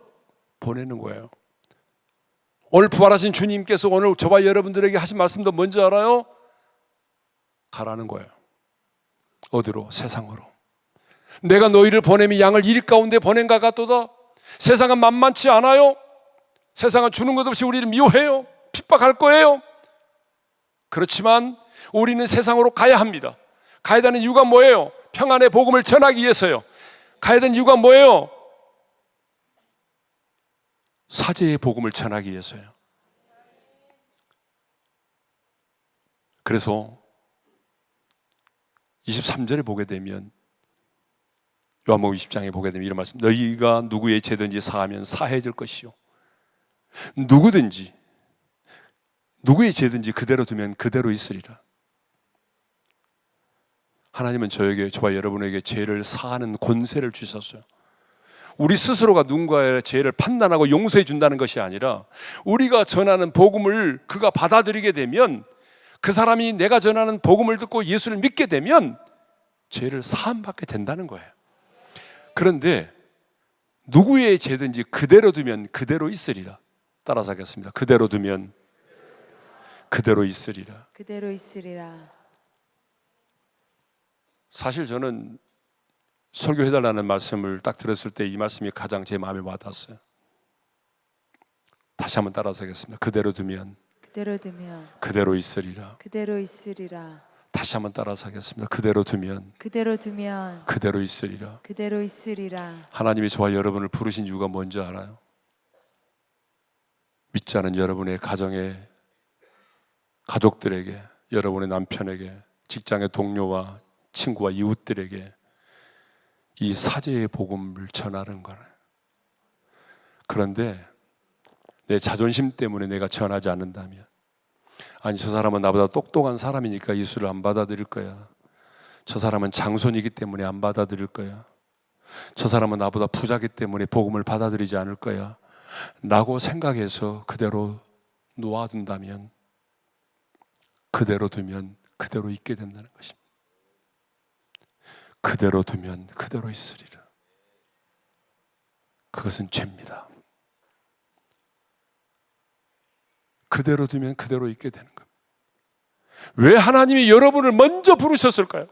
보내는 거예요. 오늘 부활하신 주님께서 오늘 저와 여러분들에게 하신 말씀도 뭔지 알아요? 가라는 거예요. 어디로? 세상으로. 내가 너희를 보내미 양을 일 가운데 보낸 것 같도다. 세상은 만만치 않아요. 세상은 주는 것 없이 우리를 미워해요. 핍박할 거예요. 그렇지만 우리는 세상으로 가야 합니다. 가야 되는 이유가 뭐예요? 평안의 복음을 전하기 위해서요. 가야 되는 이유가 뭐예요? 사죄의 복음을 전하기 위해서요. 그래서 23절에 보게 되면, 요한복음 20장에 보게 되면 이런 말씀, 너희가 누구의 죄든지 사하면 사해질 것이요, 누구든지 누구의 죄든지 그대로 두면 그대로 있으리라. 하나님은 저와 여러분에게 죄를 사하는 권세를 주셨어요. 우리 스스로가 누군가의 죄를 판단하고 용서해 준다는 것이 아니라 우리가 전하는 복음을 그가 받아들이게 되면, 그 사람이 내가 전하는 복음을 듣고 예수를 믿게 되면 죄를 사함받게 된다는 거예요. 그런데 누구의 죄든지 그대로 두면 그대로 있으리라. 따라서 하겠습니다. 그대로 두면 그대로 있으리라. 그대로 있으리라. 사실 저는 설교해달라는 말씀을 딱 들었을 때 이 말씀이 가장 제 마음에 와닿았어요. 다시 한번 따라서 하겠습니다. 그대로 두면 그대로 두면 그대로 있으리라. 그대로 있으리라. 다시 한번 따라서 하겠습니다. 그대로 두면 그대로 두면 그대로 있으리라. 그대로 있으리라. 하나님이 저와 여러분을 부르신 이유가 뭔지 알아요? 믿지 않은 여러분의 가정에, 가족들에게, 여러분의 남편에게, 직장의 동료와 친구와 이웃들에게 이 사죄의 복음을 전하는 거예요. 그런데 내 자존심 때문에 내가 전하지 않는다면, 아니 저 사람은 나보다 똑똑한 사람이니까 예수를 안 받아들일 거야, 저 사람은 장손이기 때문에 안 받아들일 거야, 저 사람은 나보다 부자기 때문에 복음을 받아들이지 않을 거야 라고 생각해서 그대로 놓아둔다면, 그대로 두면 그대로 있게 된다는 것입니다. 그대로 두면 그대로 있으리라. 그것은 죄입니다. 그대로 두면 그대로 있게 되는 겁니다. 왜 하나님이 여러분을 먼저 부르셨을까요?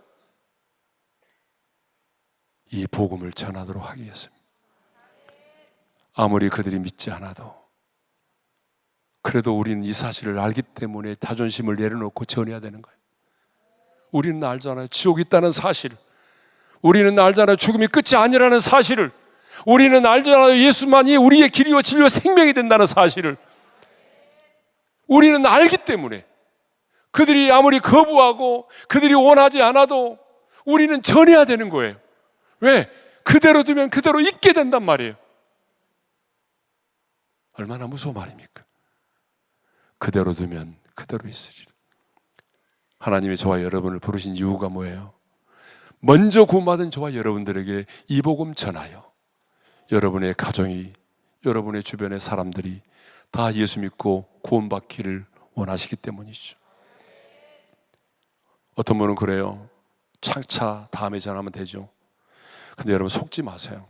이 복음을 전하도록 하기 위해서입니다. 아무리 그들이 믿지 않아도, 그래도 우리는 이 사실을 알기 때문에 자존심을 내려놓고 전해야 되는 거예요. 우리는 알잖아요. 지옥이 있다는 사실을. 우리는 알잖아요. 죽음이 끝이 아니라는 사실을. 우리는 알잖아요. 예수만이 우리의 길이요 진리요 생명이 된다는 사실을. 우리는 알기 때문에 그들이 아무리 거부하고 그들이 원하지 않아도 우리는 전해야 되는 거예요. 왜? 그대로 두면 그대로 있게 된단 말이에요. 얼마나 무서운 말입니까? 그대로 두면 그대로 있으리라. 하나님이 저와 여러분을 부르신 이유가 뭐예요? 먼저 구원받은 저와 여러분들에게 이 복음 전하여 여러분의 가정이, 여러분의 주변의 사람들이 다 예수 믿고 구원받기를 원하시기 때문이죠. 어떤 분은 그래요. 차차 다음에 전하면 되죠. 근데 여러분 속지 마세요.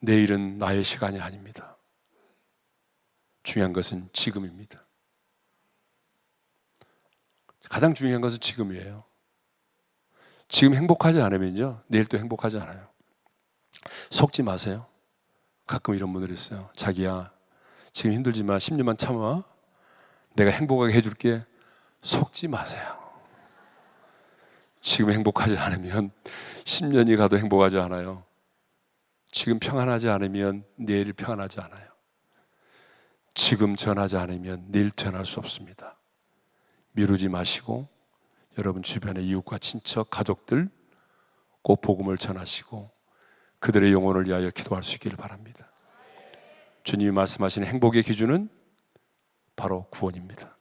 내일은 나의 시간이 아닙니다. 중요한 것은 지금입니다. 가장 중요한 것은 지금이에요. 지금 행복하지 않으면요, 내일 또 행복하지 않아요. 속지 마세요. 가끔 이런 분들이 있어요. 자기야, 지금 힘들지만 10년만 참아. 내가 행복하게 해줄게. 속지 마세요. 지금 행복하지 않으면 10년이 가도 행복하지 않아요. 지금 평안하지 않으면 내일 평안하지 않아요. 지금 전하지 않으면 내일 전할 수 없습니다. 미루지 마시고 여러분 주변의 이웃과 친척, 가족들 꼭 복음을 전하시고 그들의 영혼을 위하여 기도할 수 있기를 바랍니다. 주님이 말씀하시는 행복의 기준은 바로 구원입니다.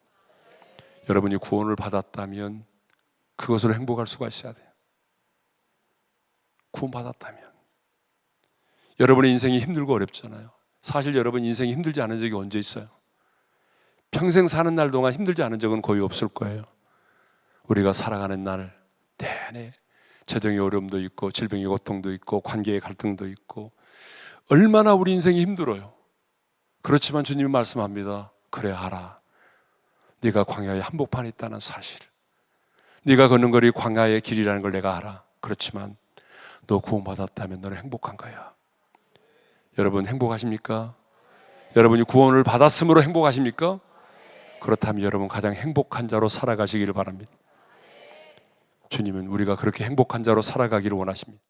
여러분이 구원을 받았다면 그것으로 행복할 수가 있어야 돼요. 구원받았다면. 여러분의 인생이 힘들고 어렵잖아요. 사실 여러분 인생이 힘들지 않은 적이 언제 있어요? 평생 사는 날 동안 힘들지 않은 적은 거의 없을 거예요. 우리가 살아가는 날 내내 재정의 어려움도 있고 질병의 고통도 있고 관계의 갈등도 있고 얼마나 우리 인생이 힘들어요. 그렇지만 주님이 말씀합니다. 그래 알아. 네가 광야에 한복판에 있다는 사실, 네가 걷는 거리 광야의 길이라는 걸 내가 알아. 그렇지만 너 구원받았다면 너는 행복한 거야. 여러분 행복하십니까? 여러분이 구원을 받았으므로 행복하십니까? 그렇다면 여러분 가장 행복한 자로 살아가시기를 바랍니다. 주님은 우리가 그렇게 행복한 자로 살아가기를 원하십니다.